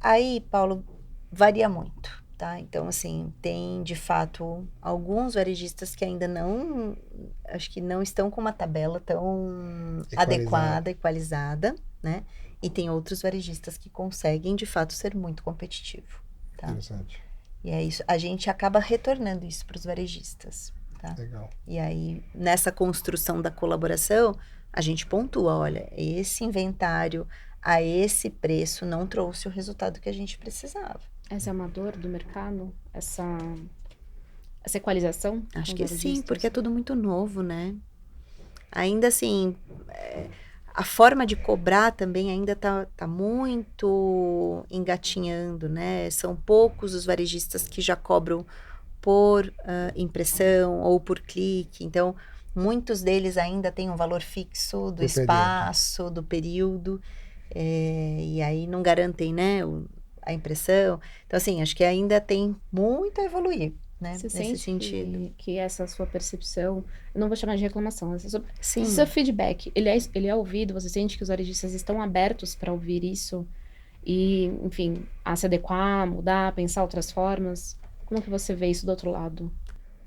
Aí, Paulo, varia muito. tá? Então, assim, tem, de fato, alguns varejistas que ainda não, acho que não estão com uma tabela tão adequada, equalizada, né? E tem outros varejistas que conseguem, de fato, ser muito competitivo, tá? Interessante. E é isso, a gente acaba retornando isso para os varejistas, tá? Legal. E aí, nessa construção da colaboração, a gente pontua, olha, esse inventário a esse preço não trouxe o resultado que a gente precisava. Essa é uma dor do mercado? Essa equalização? Acho com que varejistas? sim, porque é tudo muito novo, né? Ainda assim, a forma de cobrar também ainda tá muito engatinhando, né? São poucos os varejistas que já cobram por impressão ou por clique. Então, muitos deles ainda têm um valor fixo do Do espaço, do período, e aí não garantem, né, a impressão. Então, assim, acho que ainda tem muito a evoluir, né, Você nesse sente sentido. que essa sua percepção, eu não vou chamar de reclamação, esse Sim. seu feedback, ele é ouvido? Você sente que os varejistas estão abertos para ouvir isso? E, enfim, a se adequar, mudar, pensar outras formas? Como que você vê isso do outro lado?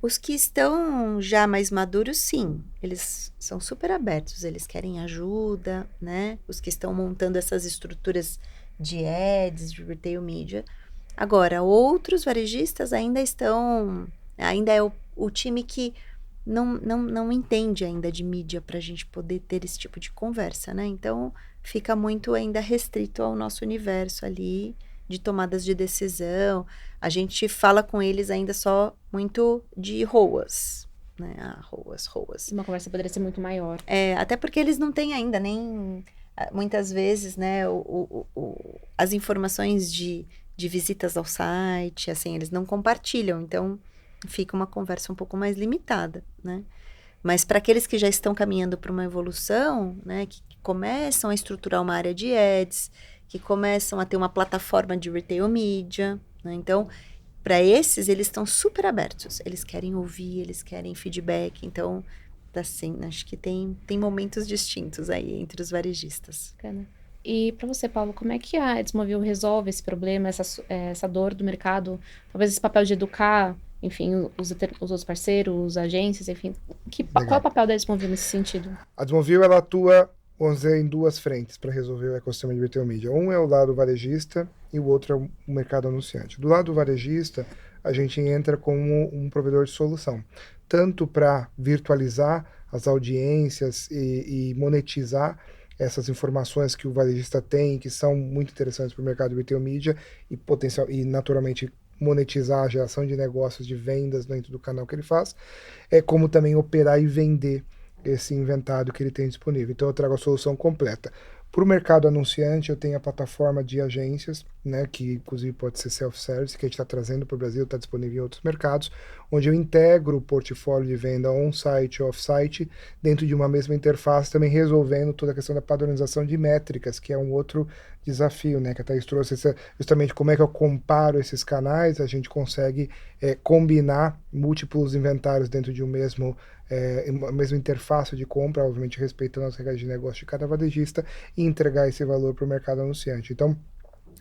Os que estão já mais maduros, sim, eles são super abertos, eles querem ajuda, né? Os que estão montando essas estruturas de ads, de retail media. Agora, outros varejistas ainda é o time que não entende ainda de mídia para a gente poder ter esse tipo de conversa, né? Então, fica muito ainda restrito ao nosso universo ali de tomadas de decisão. A gente fala com eles ainda só muito de ROAS, né? ROAS. Uma conversa poderia ser muito maior. Até porque eles não têm ainda nem, muitas vezes, né, as informações de visitas ao site, assim, eles não compartilham, então fica uma conversa um pouco mais limitada, né? Mas para aqueles que já estão caminhando para uma evolução, né, que começam a estruturar uma área de ads, que começam a ter uma plataforma de retail media, né? Então, para esses, eles estão super abertos. Eles querem ouvir, eles querem feedback. Então, assim, acho que tem momentos distintos aí entre os varejistas. Bacana. E para você, Paulo, como é que a Edsmovil resolve esse problema, essa dor do mercado? Talvez esse papel de educar, enfim, os outros parceiros, agências, enfim. Qual é o papel da Edsmovil nesse sentido? A Desmovil, ela atua, vamos dizer, em duas frentes para resolver o ecossistema de retail media. Um é o lado varejista e o outro é o mercado anunciante. Do lado varejista, a gente entra como um provedor de solução, tanto para virtualizar as audiências e monetizar essas informações que o varejista tem, que são muito interessantes para o mercado de retail media e naturalmente monetizar a geração de negócios, de vendas dentro do canal que ele faz, como também operar e vender esse inventário que ele tem disponível. Então eu trago a solução completa. Para o mercado anunciante, eu tenho a plataforma de agências, né, que inclusive pode ser self-service, que a gente está trazendo para o Brasil, está disponível em outros mercados, onde eu integro o portfólio de venda on-site e off-site dentro de uma mesma interface, também resolvendo toda a questão da padronização de métricas, que é um outro desafio, né, que a Thaís trouxe justamente como é que eu comparo esses canais, a gente consegue combinar múltiplos inventários dentro de uma mesma interface de compra, obviamente respeitando as regras de negócio de cada varejista, e entregar esse valor para o mercado anunciante. Então,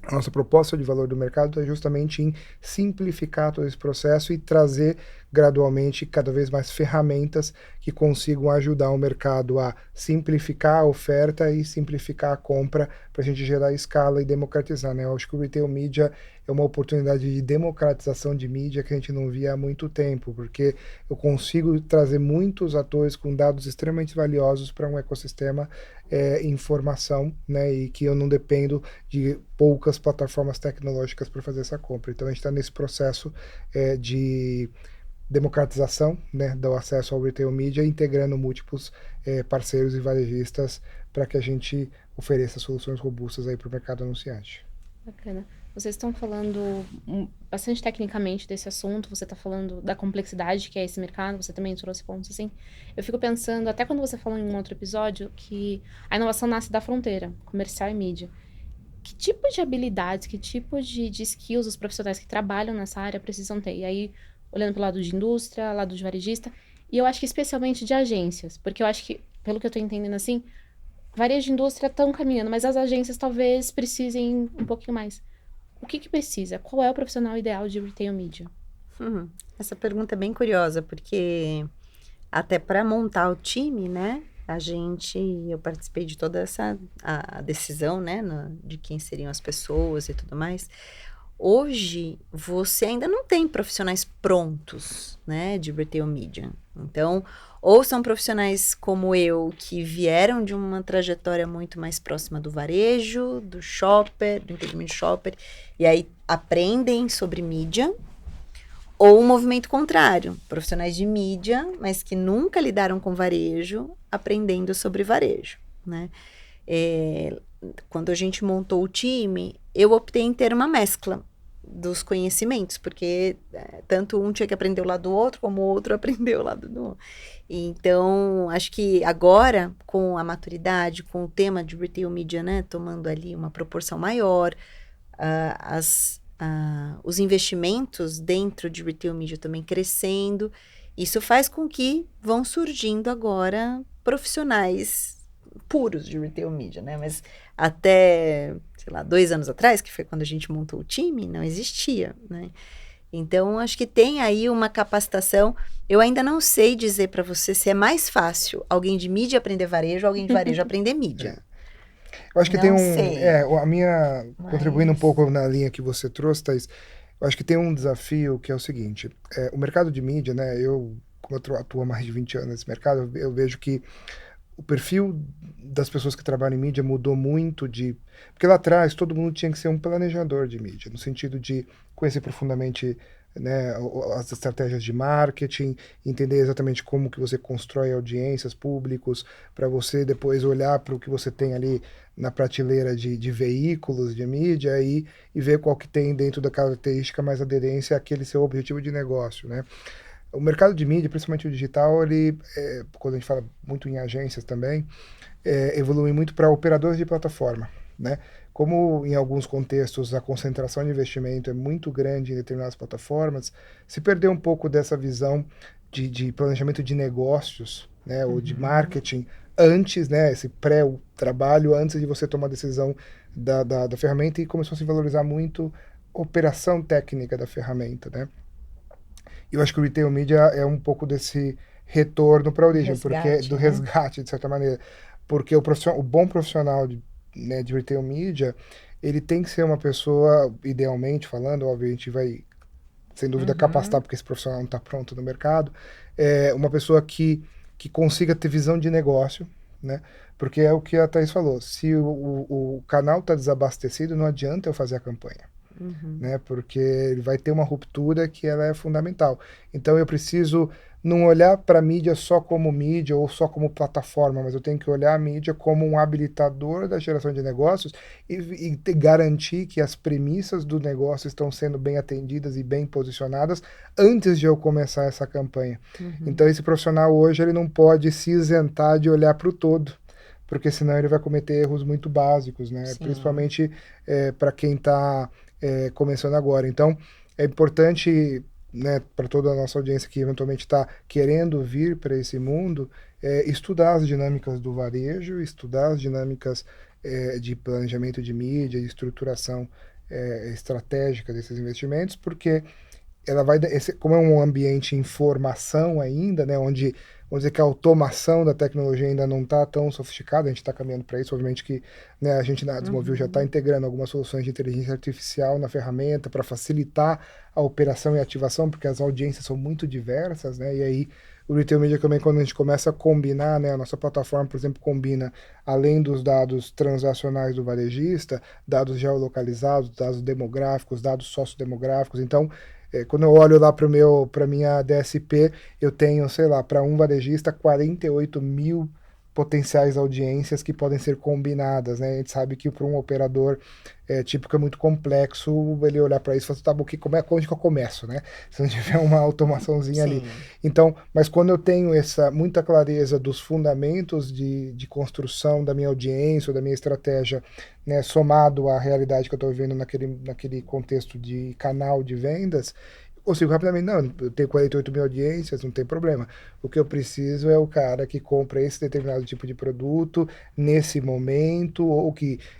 a nossa proposta de valor do mercado é justamente em simplificar todo esse processo e trazer gradualmente cada vez mais ferramentas que consigam ajudar o mercado a simplificar a oferta e simplificar a compra para a gente gerar escala e democratizar, né? Eu acho que o retail media é uma oportunidade de democratização de mídia que a gente não via há muito tempo, porque eu consigo trazer muitos atores com dados extremamente valiosos para um ecossistema informação, né? E que eu não dependo de poucas plataformas tecnológicas para fazer essa compra. Então a gente está nesse processo de democratização, né, do acesso ao retail media, integrando múltiplos parceiros e varejistas para que a gente ofereça soluções robustas aí para o mercado anunciante. Bacana. Vocês estão falando bastante tecnicamente desse assunto, você está falando da complexidade que é esse mercado, você também trouxe pontos assim. Eu fico pensando, até quando você falou em um outro episódio, que a inovação nasce da fronteira, comercial e mídia. Que tipo de habilidades, que tipo de skills os profissionais que trabalham nessa área precisam ter? E aí, olhando para o lado de indústria, lado de varejista, e eu acho que especialmente de agências, porque eu acho que, pelo que eu estou entendendo assim, varejo de indústria estão caminhando, mas as agências talvez precisem um pouquinho mais. O que precisa? Qual é o profissional ideal de retail media? Essa pergunta é bem curiosa, porque até para montar o time, né? Eu participei de toda a decisão, né? De quem seriam as pessoas e tudo mais. Hoje, você ainda não tem profissionais prontos, né, de retail media. Então, ou são profissionais como eu, que vieram de uma trajetória muito mais próxima do varejo, do shopper, do entendimento de shopper, e aí aprendem sobre mídia, ou um movimento contrário, profissionais de mídia, mas que nunca lidaram com varejo, aprendendo sobre varejo, né? Quando a gente montou o time, eu optei em ter uma mescla dos conhecimentos, porque tanto um tinha que aprender o lado do outro, como o outro aprendeu o lado do outro. Então, acho que agora, com a maturidade, com o tema de retail media, né, tomando ali uma proporção maior, os investimentos dentro de retail media também crescendo, isso faz com que vão surgindo agora profissionais puros de retail media, né? Mas até, sei lá, 2 anos atrás, que foi quando a gente montou o time, não existia, né? Então, acho que tem aí uma capacitação. Eu ainda não sei dizer para você se é mais fácil alguém de mídia aprender varejo ou alguém de varejo aprender mídia. Eu acho que tem Não sei. a minha, contribuindo um pouco na linha que você trouxe, Thaís, eu acho que tem um desafio que é o seguinte, o mercado de mídia, né, como eu atuo há mais de 20 anos nesse mercado, eu vejo que o perfil das pessoas que trabalham em mídia mudou muito porque lá atrás todo mundo tinha que ser um planejador de mídia, no sentido de conhecer profundamente, né, as estratégias de marketing, entender exatamente como que você constrói audiências, públicos, para você depois olhar para o que você tem ali na prateleira de veículos de mídia e ver qual que tem dentro da característica mais aderência àquele seu objetivo de negócio, né? O mercado de mídia, principalmente o digital, quando a gente fala muito em agências também, evolui muito para operadores de plataforma, né? Como em alguns contextos a concentração de investimento é muito grande em determinadas plataformas, se perdeu um pouco dessa visão de planejamento de negócios, né? Ou de marketing antes, né? Esse pré-trabalho, antes de você tomar a decisão da ferramenta, e começou a se valorizar muito a operação técnica da ferramenta, né? Eu acho que o retail media é um pouco desse retorno para a origem, porque do resgate, de certa maneira. Porque o bom profissional de retail media, ele tem que ser uma pessoa, idealmente falando, óbvio, a gente vai, sem dúvida, capacitar, porque esse profissional não está pronto no mercado, uma pessoa que consiga ter visão de negócio, né? Porque é o que a Thaís falou, se o canal está desabastecido, não adianta eu fazer a campanha. Né? Porque ele vai ter uma ruptura que ela é fundamental. Então eu preciso não olhar para a mídia só como mídia ou só como plataforma, mas eu tenho que olhar a mídia como um habilitador da geração de negócios e garantir que as premissas do negócio estão sendo bem atendidas e bem posicionadas antes de eu começar essa campanha. Então esse profissional hoje ele não pode se isentar de olhar para o todo, porque senão ele vai cometer erros muito básicos, né? Principalmente para quem está começando agora. Então, é importante, né, para toda a nossa audiência que eventualmente está querendo vir para esse mundo, estudar as dinâmicas do varejo, estudar as dinâmicas de planejamento de mídia, de estruturação estratégica desses investimentos, porque ela vai, como é um ambiente em formação ainda, né, onde vamos dizer que a automação da tecnologia ainda não está tão sofisticada, a gente está caminhando para isso, obviamente que, né, a gente na Desmovil já está integrando algumas soluções de inteligência artificial na ferramenta para facilitar a operação e ativação, porque as audiências são muito diversas, né, e aí o Retail Media também, quando a gente começa a combinar, né, a nossa plataforma, por exemplo, combina, além dos dados transacionais do varejista, dados geolocalizados, dados demográficos, dados sociodemográficos, então quando eu olho lá para minha DSP, eu tenho, sei lá, para um varejista, 48 mil potenciais audiências que podem ser combinadas, né? A gente sabe que para um operador típico é muito complexo ele olhar para isso e falar, tá bom, onde que eu começo, né? Se não tiver uma automaçãozinha ali. Então, mas quando eu tenho muita clareza dos fundamentos de construção da minha audiência ou da minha estratégia, né, somado à realidade que eu estou vivendo naquele contexto de canal de vendas, consigo rapidamente, não, eu tenho 48 mil audiências, não tem problema. O que eu preciso é o cara que compra esse determinado tipo de produto nesse momento,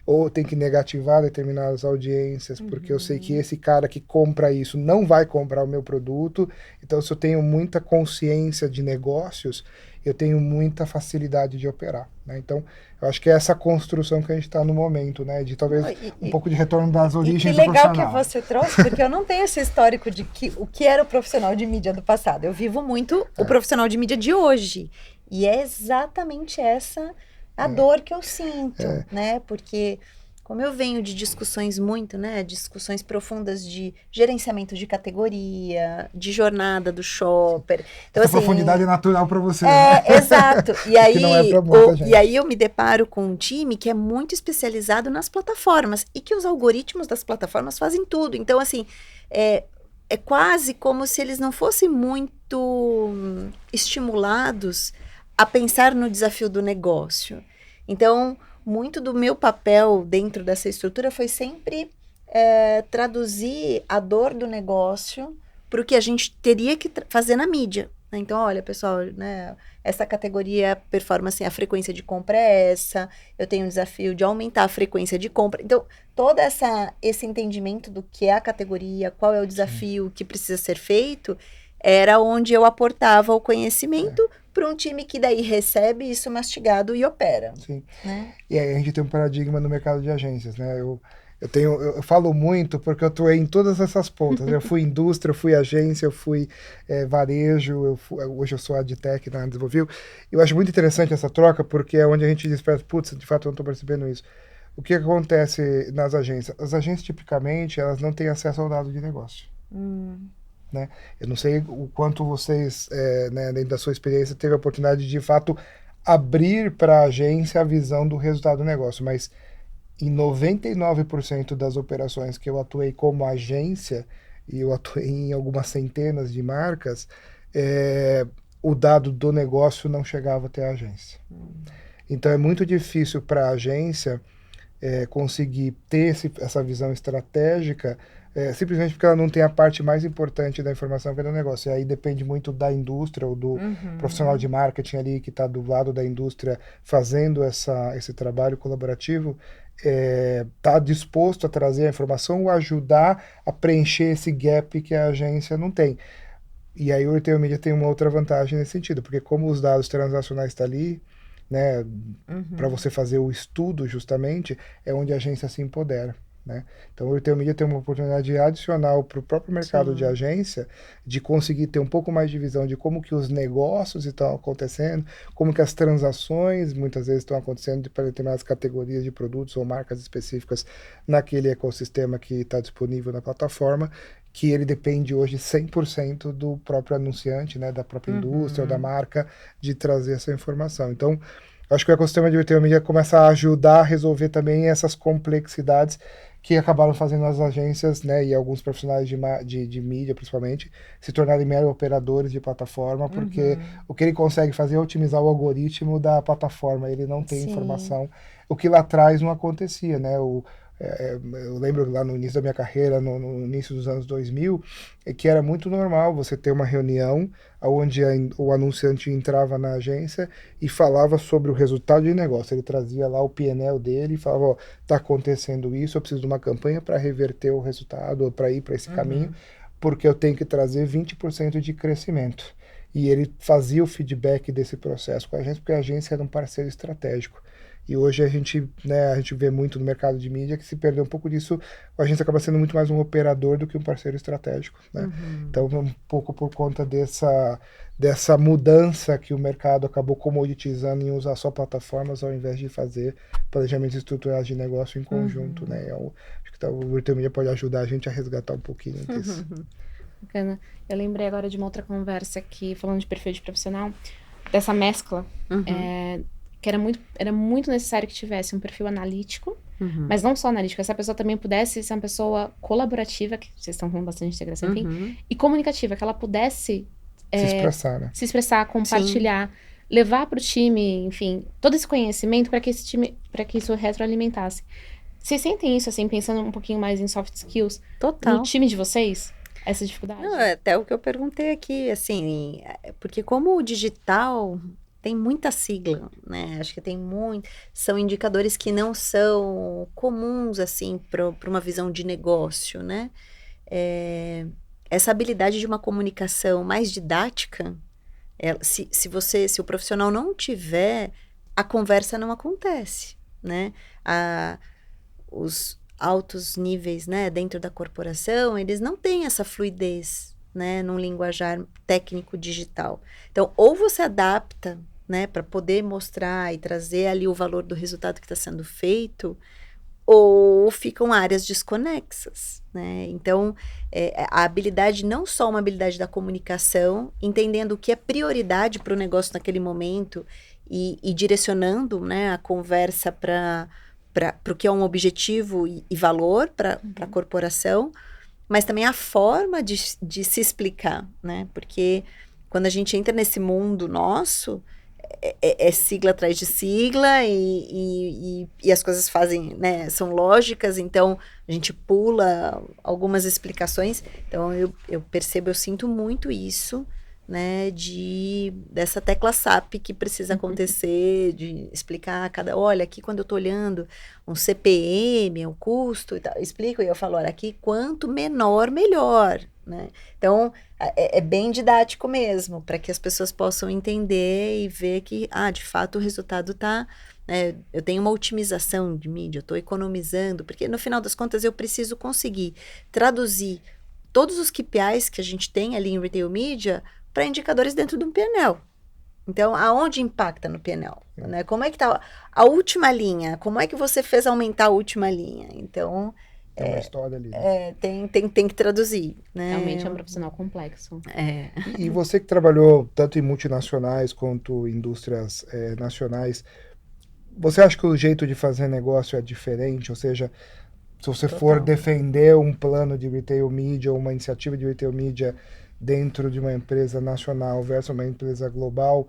ou tem que negativar determinadas audiências, porque eu sei que esse cara que compra isso não vai comprar o meu produto. Então, se eu tenho muita consciência de negócios, eu tenho muita facilidade de operar, né? Então, eu acho que é essa construção que a gente está no momento, né? De talvez um pouco de retorno das origens do profissional. E que legal que você trouxe, porque eu não tenho esse histórico de o que era o profissional de mídia do passado. Eu vivo muito o profissional de mídia de hoje. E é exatamente essa a dor que eu sinto, né? Porque como eu venho de discussões muito, né? Discussões profundas de gerenciamento de categoria, de jornada do shopper. Então, essa assim, profundidade é natural para você. Exato. E aí, que não é pra muita gente. E aí eu me deparo com um time que é muito especializado nas plataformas e que os algoritmos das plataformas fazem tudo. Então, assim, é quase como se eles não fossem muito estimulados a pensar no desafio do negócio. Então, muito do meu papel dentro dessa estrutura foi sempre traduzir a dor do negócio para o que a gente teria que fazer na mídia. Então, olha, pessoal, né, essa categoria performance, a frequência de compra é essa, eu tenho um desafio de aumentar a frequência de compra. Então, todo esse entendimento do que é a categoria, qual é o desafio que precisa ser feito, era onde eu aportava o conhecimento para um time que daí recebe isso mastigado e opera. Sim. Né? E aí a gente tem um paradigma no mercado de agências, né? Eu falo muito porque eu atuei em todas essas pontas. Eu fui indústria, eu fui agência, eu fui varejo, hoje eu sou adtech na Desenvolveu. Eu acho muito interessante essa troca porque é onde a gente diz, putz, de fato eu não estou percebendo isso. O que acontece nas agências? As agências, tipicamente, elas não têm acesso ao dado de negócio. Né? Eu não sei o quanto vocês, né, dentro da sua experiência, teve a oportunidade de fato abrir para a agência a visão do resultado do negócio, mas em 99% das operações que eu atuei como agência, e eu atuei em algumas centenas de marcas, o dado do negócio não chegava até a agência. Então é muito difícil para a agência conseguir ter essa visão estratégica, simplesmente porque ela não tem a parte mais importante da informação que é do negócio. E aí depende muito da indústria ou do profissional de marketing ali que está do lado da indústria fazendo esse trabalho colaborativo, tá disposto a trazer a informação ou ajudar a preencher esse gap que a agência não tem. E aí o Retail Media tem uma outra vantagem nesse sentido, porque como os dados transacionais estão ali, né, para você fazer o estudo justamente, é onde a agência se empodera. Né? Então o Retail Media tem uma oportunidade adicional para o próprio mercado de agência de conseguir ter um pouco mais de visão de como que os negócios estão acontecendo, como que as transações muitas vezes estão acontecendo para determinadas categorias de produtos ou marcas específicas naquele ecossistema que está disponível na plataforma, que ele depende hoje 100% do próprio anunciante, né, da própria indústria ou da marca de trazer essa informação. Então acho que o ecossistema de Retail Media começa a ajudar a resolver também essas complexidades que acabaram fazendo as agências, né, e alguns profissionais de mídia, principalmente, se tornarem meros operadores de plataforma, porque o que ele consegue fazer é otimizar o algoritmo da plataforma, ele não tem informação, o que lá atrás não acontecia, né, eu lembro lá no início da minha carreira, no início dos anos 2000, que era muito normal você ter uma reunião onde o anunciante entrava na agência e falava sobre o resultado de negócio. Ele trazia lá o PNL dele e falava, ó, tá acontecendo isso, eu preciso de uma campanha para reverter o resultado ou para ir para esse caminho, porque eu tenho que trazer 20% de crescimento. E ele fazia o feedback desse processo com a agência, porque a agência era um parceiro estratégico. E hoje a gente vê muito no mercado de mídia que se perdeu um pouco disso, a agência acaba sendo muito mais um operador do que um parceiro estratégico. Né? Então, um pouco por conta dessa mudança que o mercado acabou comoditizando em usar só plataformas ao invés de fazer planejamentos estruturados de negócio em conjunto. Né? Acho que o Retail Media pode ajudar a gente a resgatar um pouquinho disso. Bacana. Eu lembrei agora de uma outra conversa aqui, falando de perfil de profissional, dessa mescla, que era muito necessário que tivesse um perfil analítico, mas não só analítico, essa pessoa também pudesse ser uma pessoa colaborativa, que vocês estão com bastante integração, enfim, e comunicativa, que ela pudesse se expressar, né? Se expressar, compartilhar, levar para o time, enfim, todo esse conhecimento para que isso retroalimentasse. Vocês sentem isso, assim, pensando um pouquinho mais em soft skills? Total. No time de vocês? essa dificuldade? Não, é até o que eu perguntei aqui, assim, porque como o digital tem muita sigla, né? Acho que tem muito, são indicadores que não são comuns, assim, para uma visão de negócio, né? É, essa habilidade de uma comunicação mais didática, se o profissional não tiver, a conversa não acontece, né? Os altos níveis, né, dentro da corporação, eles não têm essa fluidez, né, num linguajar técnico digital. Então, ou você adapta, né, para poder mostrar e trazer ali o valor do resultado que está sendo feito, ou ficam áreas desconexas, né? Então, a habilidade, não só uma habilidade da comunicação, entendendo o que é prioridade para o negócio naquele momento e direcionando, né, a conversa para o que é um objetivo e valor para a corporação, mas também a forma de se explicar, né? Porque quando a gente entra nesse mundo nosso, é sigla atrás de sigla e as coisas fazem, né, são lógicas, então a gente pula algumas explicações. Então eu percebo, eu sinto muito isso, né, dessa tecla SAP que precisa acontecer, de explicar olha, aqui quando eu tô olhando um CPM, o custo e tal, explico e eu falo, olha, aqui quanto menor, melhor, né? Então, é bem didático mesmo, para que as pessoas possam entender e ver que, de fato, o resultado tá, né, eu tenho uma otimização de mídia, eu estou economizando, porque no final das contas eu preciso conseguir traduzir todos os KPIs que a gente tem ali em Retail Media para indicadores dentro de um PNL. Então, aonde impacta no PNL? Né? Como é que está a última linha? Como é que você fez aumentar a última linha? Então, tem uma história ali. Né? Tem que traduzir. Né? Realmente é um profissional complexo. E você que trabalhou tanto em multinacionais quanto indústrias nacionais, você acha que o jeito de fazer negócio é diferente? Ou seja, se você for defender um plano de retail media ou uma iniciativa de retail media dentro de uma empresa nacional versus uma empresa global,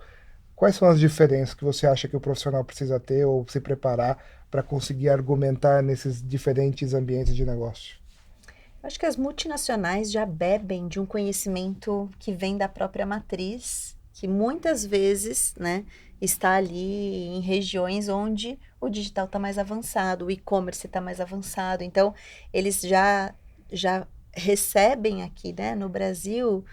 quais são as diferenças que você acha que o profissional precisa ter ou se preparar para conseguir argumentar nesses diferentes ambientes de negócio? Acho que as multinacionais já bebem de um conhecimento que vem da própria matriz, que muitas vezes, né, está ali em regiões onde o digital está mais avançado, o e-commerce está mais avançado. Então, eles já recebem aqui, né, no Brasil,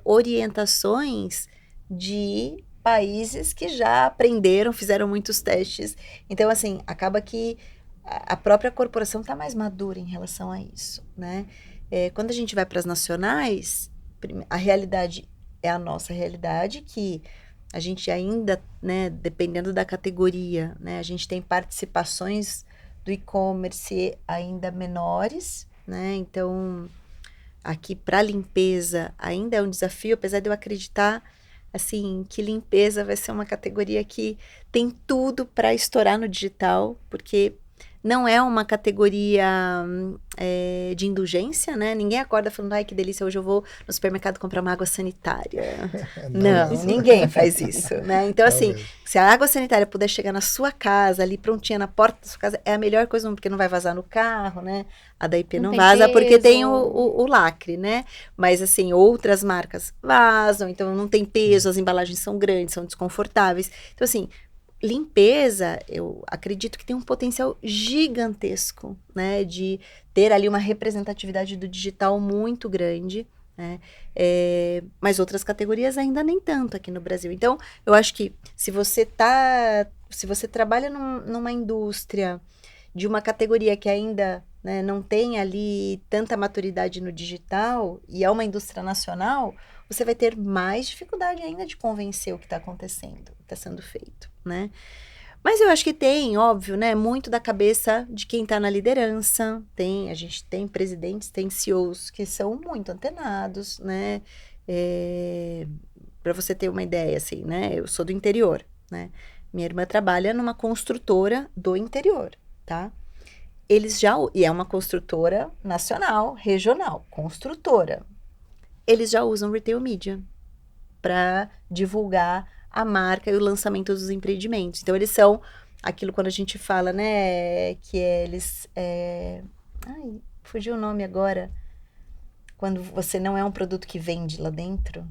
orientações de países que já aprenderam, fizeram muitos testes. Então, assim, acaba que a própria corporação está mais madura em relação a isso, né? Quando a gente vai para as nacionais, a realidade é a nossa realidade, que a gente ainda, né, dependendo da categoria, né, a gente tem participações do e-commerce ainda menores, né? Então, aqui para limpeza ainda é um desafio, apesar de eu acreditar, assim, que limpeza vai ser uma categoria que tem tudo para estourar no digital, porque não é uma categoria de indulgência, né? Ninguém acorda falando, ai, que delícia, hoje eu vou no supermercado comprar uma água sanitária. Não, ninguém faz isso, né? Então, assim, se a água sanitária puder chegar na sua casa, ali prontinha na porta da sua casa, é a melhor coisa, porque não vai vazar no carro, né? A da IP não vaza, peso, porque tem o lacre, né? Mas, assim, outras marcas vazam, então não tem peso, as embalagens são grandes, são desconfortáveis. Então, assim, limpeza, eu acredito que tem um potencial gigantesco, né, de ter ali uma representatividade do digital muito grande, né, mas outras categorias ainda nem tanto aqui no Brasil. Então, eu acho que se você trabalha numa indústria de uma categoria que ainda, né, não tem ali tanta maturidade no digital e é uma indústria nacional, você vai ter mais dificuldade ainda de convencer o que está acontecendo, o que está sendo feito, né? Mas eu acho que tem, óbvio, né, muito da cabeça de quem está na liderança. A gente tem presidentes, tem CEOs que são muito antenados, né? Para você ter uma ideia, assim, né? Eu sou do interior, né? Minha irmã trabalha numa construtora do interior, tá? E é uma construtora nacional, regional, construtora. Eles já usam Retail Media para divulgar a marca e o lançamento dos empreendimentos. Então, eles são aquilo quando a gente fala, né, que eles... Ai, fugiu o nome agora. quando você não é um produto que vende lá dentro.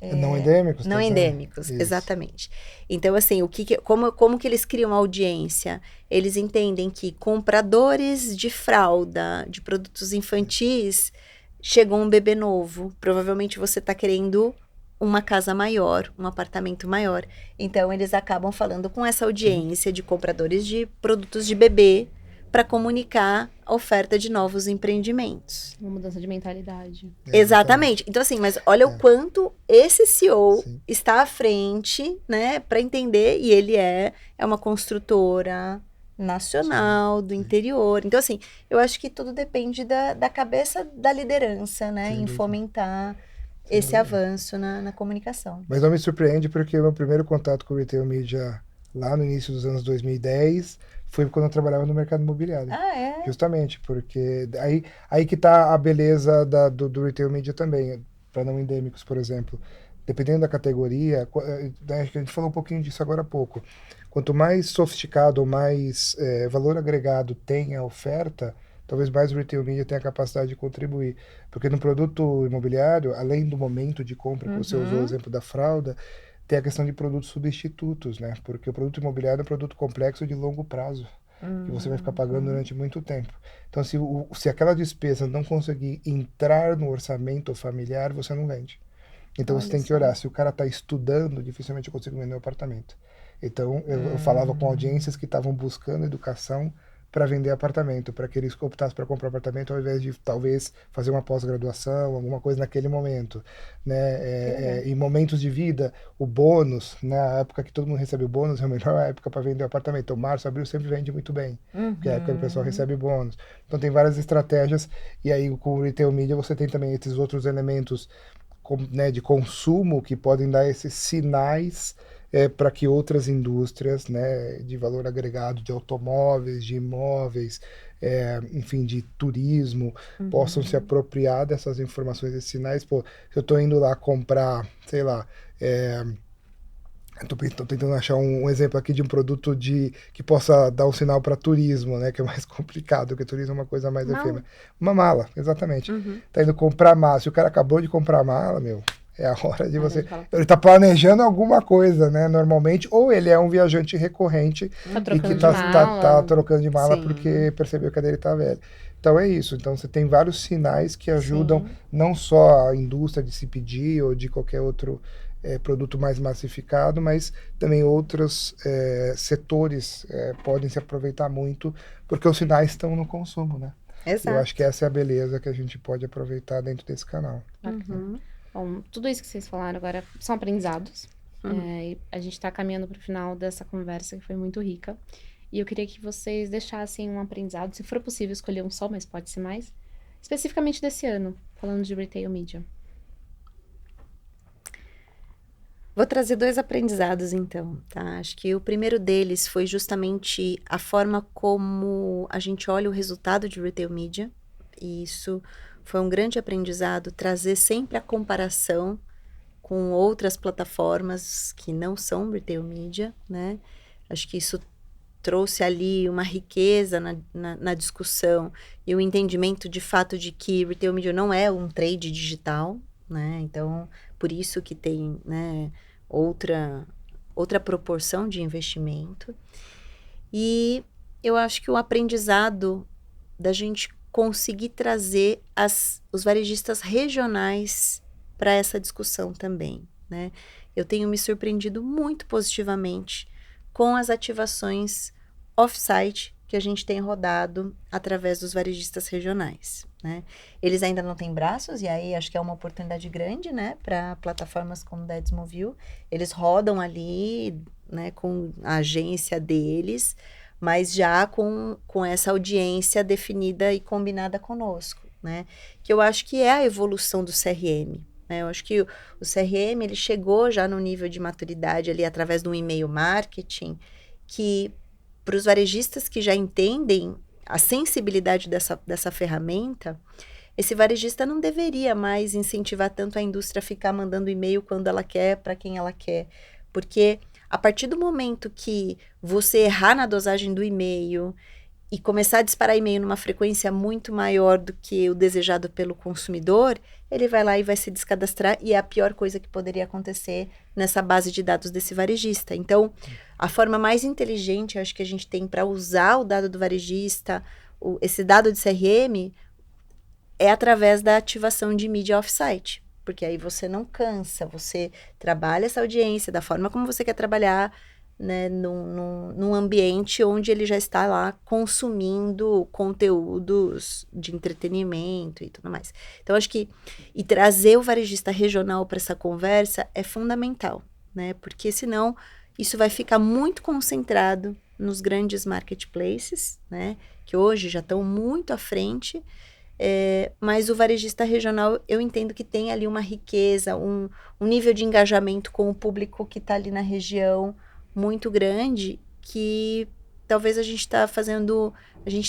Não endêmicos? Não endêmicos, Isso. exatamente. Então, assim, como que eles criam audiência? Eles entendem que compradores de fralda, de produtos infantis, chegou um bebê novo. Provavelmente você está querendo uma casa maior, um apartamento maior. Então, eles acabam falando com essa audiência de compradores de produtos de bebê para comunicar a oferta de novos empreendimentos. Uma mudança de mentalidade. Exatamente. Então, assim, mas olha o quanto esse CEO Sim. está à frente, né, para entender, e ele é uma construtora nacional do interior. Então, assim, eu acho que tudo depende da cabeça da liderança, né, Sem em dúvida. fomentar Sem esse dúvida. avanço na comunicação. Mas não me surpreende porque o meu primeiro contato com o Retail Media lá no início dos anos 2010 foi quando eu trabalhava no mercado imobiliário. Ah, é? Justamente, porque aí que tá a beleza do Retail Media também, para não endêmicos, por exemplo. Dependendo da categoria, acho que a gente falou um pouquinho disso agora há pouco. Quanto mais sofisticado ou mais valor agregado tem a oferta, talvez mais o Retail Media tenha a capacidade de contribuir. Porque no produto imobiliário, além do momento de compra, que você usou o exemplo da fralda, tem a questão de produtos substitutos, né? Porque o produto imobiliário é um produto complexo de longo prazo, que você vai ficar pagando durante muito tempo. Então, se aquela despesa não conseguir entrar no orçamento familiar, você não vende. Então, Olha você tem que só. olhar. Se o cara está estudando, dificilmente eu consigo vender o apartamento. Então, eu falava com audiências que estavam buscando educação para vender apartamento, para que eles optassem para comprar apartamento ao invés de talvez fazer uma pós-graduação, alguma coisa naquele momento, né? Em momentos de vida, o bônus, na época que todo mundo recebe o bônus, é a melhor época para vender o apartamento. Então, março, abril sempre vende muito bem, porque é a época que o pessoal recebe bônus. Então, tem várias estratégias, e aí com o Retail Media você tem também esses outros elementos, né, de consumo que podem dar esses sinais para que outras indústrias, né, de valor agregado, de automóveis, de imóveis, enfim, de turismo, possam se apropriar dessas informações, desses sinais. Pô, se eu estou indo lá comprar, sei lá, Estou tentando achar um exemplo aqui de um produto que possa dar um sinal para turismo, né? Que é mais complicado, porque turismo é uma coisa mais efêmera. Uma mala, exatamente. Tá indo comprar mala. Se o cara acabou de comprar a mala, meu, é a hora de você... Ele tá planejando alguma coisa, né? Normalmente, ou ele é um viajante recorrente e que tá trocando de mala porque percebeu que a dele tá velha. Então é isso. Então você tem vários sinais que ajudam não só a indústria de CPG ou de qualquer outro produto mais massificado, mas também outros setores podem se aproveitar muito, porque os sinais estão no consumo, né? Exato. Eu acho que essa é a beleza que a gente pode aproveitar dentro desse canal. Bom, tudo isso que vocês falaram agora são aprendizados. E a gente está caminhando para o final dessa conversa, que foi muito rica. E eu queria que vocês deixassem um aprendizado, se for possível escolher um só, mas pode ser mais, especificamente desse ano, falando de Retail Media. Vou trazer 2 aprendizados, então, tá? Acho que o primeiro deles foi justamente a forma como a gente olha o resultado de Retail Media. E isso foi um grande aprendizado, trazer sempre a comparação com outras plataformas que não são Retail Media, né? Acho que isso trouxe ali uma riqueza na discussão e o entendimento de fato de que Retail Media não é um trade digital, né? Então, por isso que tem, né, outra proporção de investimento. E eu acho que o aprendizado da gente conseguir trazer os varejistas regionais para essa discussão também, né? Eu tenho me surpreendido muito positivamente com as ativações off-site que a gente tem rodado através dos varejistas regionais, né? Eles ainda não têm braços, e aí acho que é uma oportunidade grande, né, para plataformas como da Edsmovil. Eles rodam ali, né, com a agência deles, mas já com essa audiência definida e combinada conosco, né? Que eu acho que é a evolução do CRM, né? Eu acho que o CRM, ele chegou já no nível de maturidade ali através de um e-mail marketing, que para os varejistas que já entendem a sensibilidade dessa ferramenta, esse varejista não deveria mais incentivar tanto a indústria a ficar mandando e-mail quando ela quer, para quem ela quer. Porque a partir do momento que você errar na dosagem do e-mail e começar a disparar e-mail numa frequência muito maior do que o desejado pelo consumidor, ele vai lá e vai se descadastrar, e é a pior coisa que poderia acontecer nessa base de dados desse varejista. Então, a forma mais inteligente, acho que a gente tem para usar o dado do varejista, esse dado de CRM, é através da ativação de mídia off-site, porque aí você não cansa, você trabalha essa audiência da forma como você quer trabalhar, né, num ambiente onde ele já está lá consumindo conteúdos de entretenimento e tudo mais. Então, acho que e trazer o varejista regional para essa conversa é fundamental, né? Porque senão isso vai ficar muito concentrado nos grandes marketplaces, né? Que hoje já estão muito à frente, mas o varejista regional, eu entendo que tem ali uma riqueza, um nível de engajamento com o público que está ali na região muito grande, que talvez a gente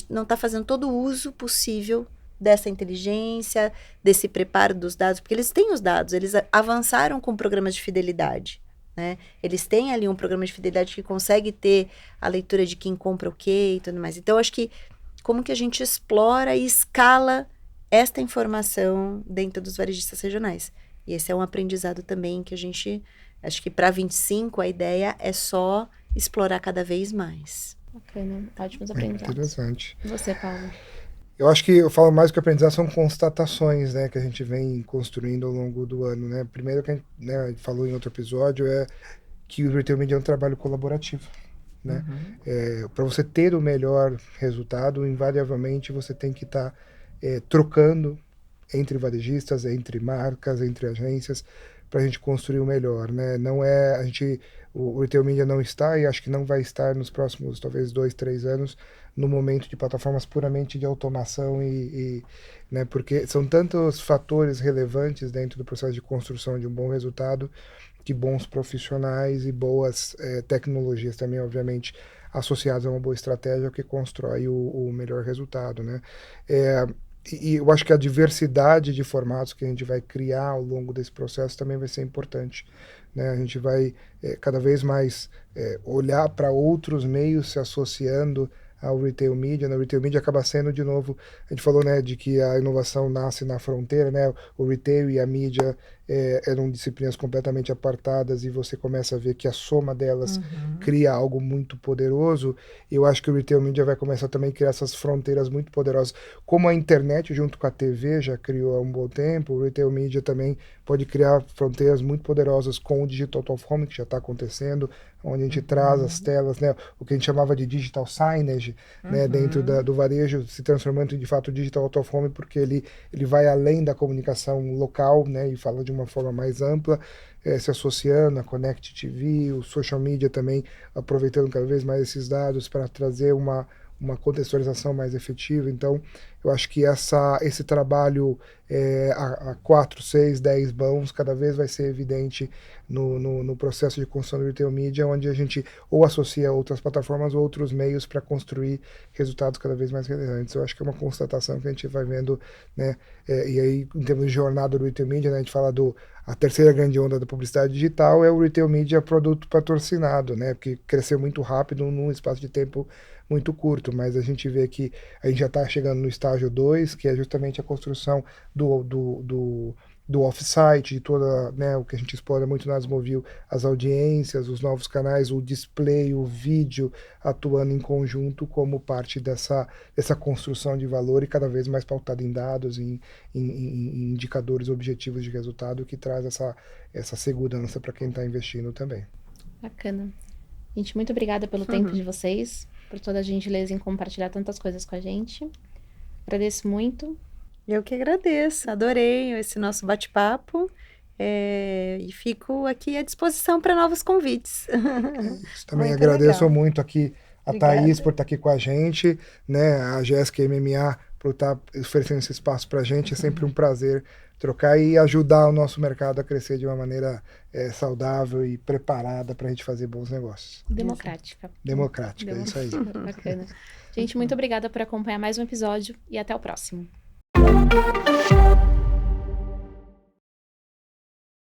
não está fazendo todo o uso possível dessa inteligência, desse preparo dos dados, porque eles têm os dados, eles avançaram com programas de fidelidade, né? Eles têm ali um programa de fidelidade que consegue ter a leitura de quem compra o quê e tudo mais. Então, acho que como que a gente explora e escala esta informação dentro dos varejistas regionais. E esse é um aprendizado também que a gente... Acho que para 25 a ideia é só explorar cada vez mais. Bacana, ótimos aprendizados. Interessante. E você, Paulo? Eu acho que eu falo mais que aprendizado são constatações, né, que a gente vem construindo ao longo do ano, né. Primeiro que a gente falou em outro episódio é que o Retail Media é um trabalho colaborativo, né. Para você ter o melhor resultado, invariavelmente você tem que estar trocando entre varejistas, entre marcas, entre agências, para a gente construir o melhor, né? Não é o Retail Media não está, e acho que não vai estar nos próximos talvez 2, 3 anos no momento de plataformas puramente de automação né? Porque são tantos fatores relevantes dentro do processo de construção de um bom resultado, que bons profissionais e boas tecnologias também, obviamente, associadas a uma boa estratégia, que constrói o melhor resultado, né? E eu acho que a diversidade de formatos que a gente vai criar ao longo desse processo também vai ser importante, né? A gente vai cada vez mais olhar para outros meios se associando ao Retail Media, né? O Retail Media acaba sendo, de novo, a gente falou, né, de que a inovação nasce na fronteira, né? O Retail e a mídia eram disciplinas completamente apartadas, e você começa a ver que a soma delas cria algo muito poderoso. Eu acho que o Retail Media vai começar também a criar essas fronteiras muito poderosas, como a internet junto com a TV já criou há um bom tempo. O Retail Media também pode criar fronteiras muito poderosas com o Digital Out of Home, que já está acontecendo, onde a gente traz as telas, né, o que a gente chamava de digital signage, né, dentro do varejo, se transformando em, de fato, digital out of home, porque ele vai além da comunicação local, né, e fala de uma forma mais ampla, se associando a Connect TV, o social media também, aproveitando cada vez mais esses dados para trazer uma contextualização mais efetiva. Então, eu acho que esse trabalho a 4, 6, 10 mãos, cada vez vai ser evidente no processo de construção do Retail Media, onde a gente ou associa outras plataformas ou outros meios para construir resultados cada vez mais relevantes. Eu acho que é uma constatação que a gente vai vendo, né? E aí, em termos de jornada do Retail Media, né, a gente fala a terceira grande onda da publicidade digital é o Retail Media produto patrocinado, né? Porque cresceu muito rápido num espaço de tempo muito curto, mas a gente vê que a gente já está chegando no estágio 2, que é justamente a construção do off-site, de toda, né, o que a gente explora muito na Asmovil, as audiências, os novos canais, o display, o vídeo, atuando em conjunto como parte dessa construção de valor, e cada vez mais pautada em dados, em indicadores objetivos de resultado, que traz essa segurança para quem está investindo também. Bacana. Gente, muito obrigada pelo tempo de vocês, por toda a gentileza em compartilhar tantas coisas com a gente. Agradeço muito. Eu que agradeço, adorei esse nosso bate-papo, e fico aqui à disposição para novos convites. Também Muito agradeço legal. muito aqui a Obrigada. Thaís por estar aqui com a gente, né, a Jéssica MMA por estar oferecendo esse espaço para a gente. É sempre um prazer trocar e ajudar o nosso mercado a crescer de uma maneira saudável e preparada para a gente fazer bons negócios. Democrática. Democrática, é isso aí. Bacana. Gente, muito obrigada por acompanhar mais um episódio e até o próximo.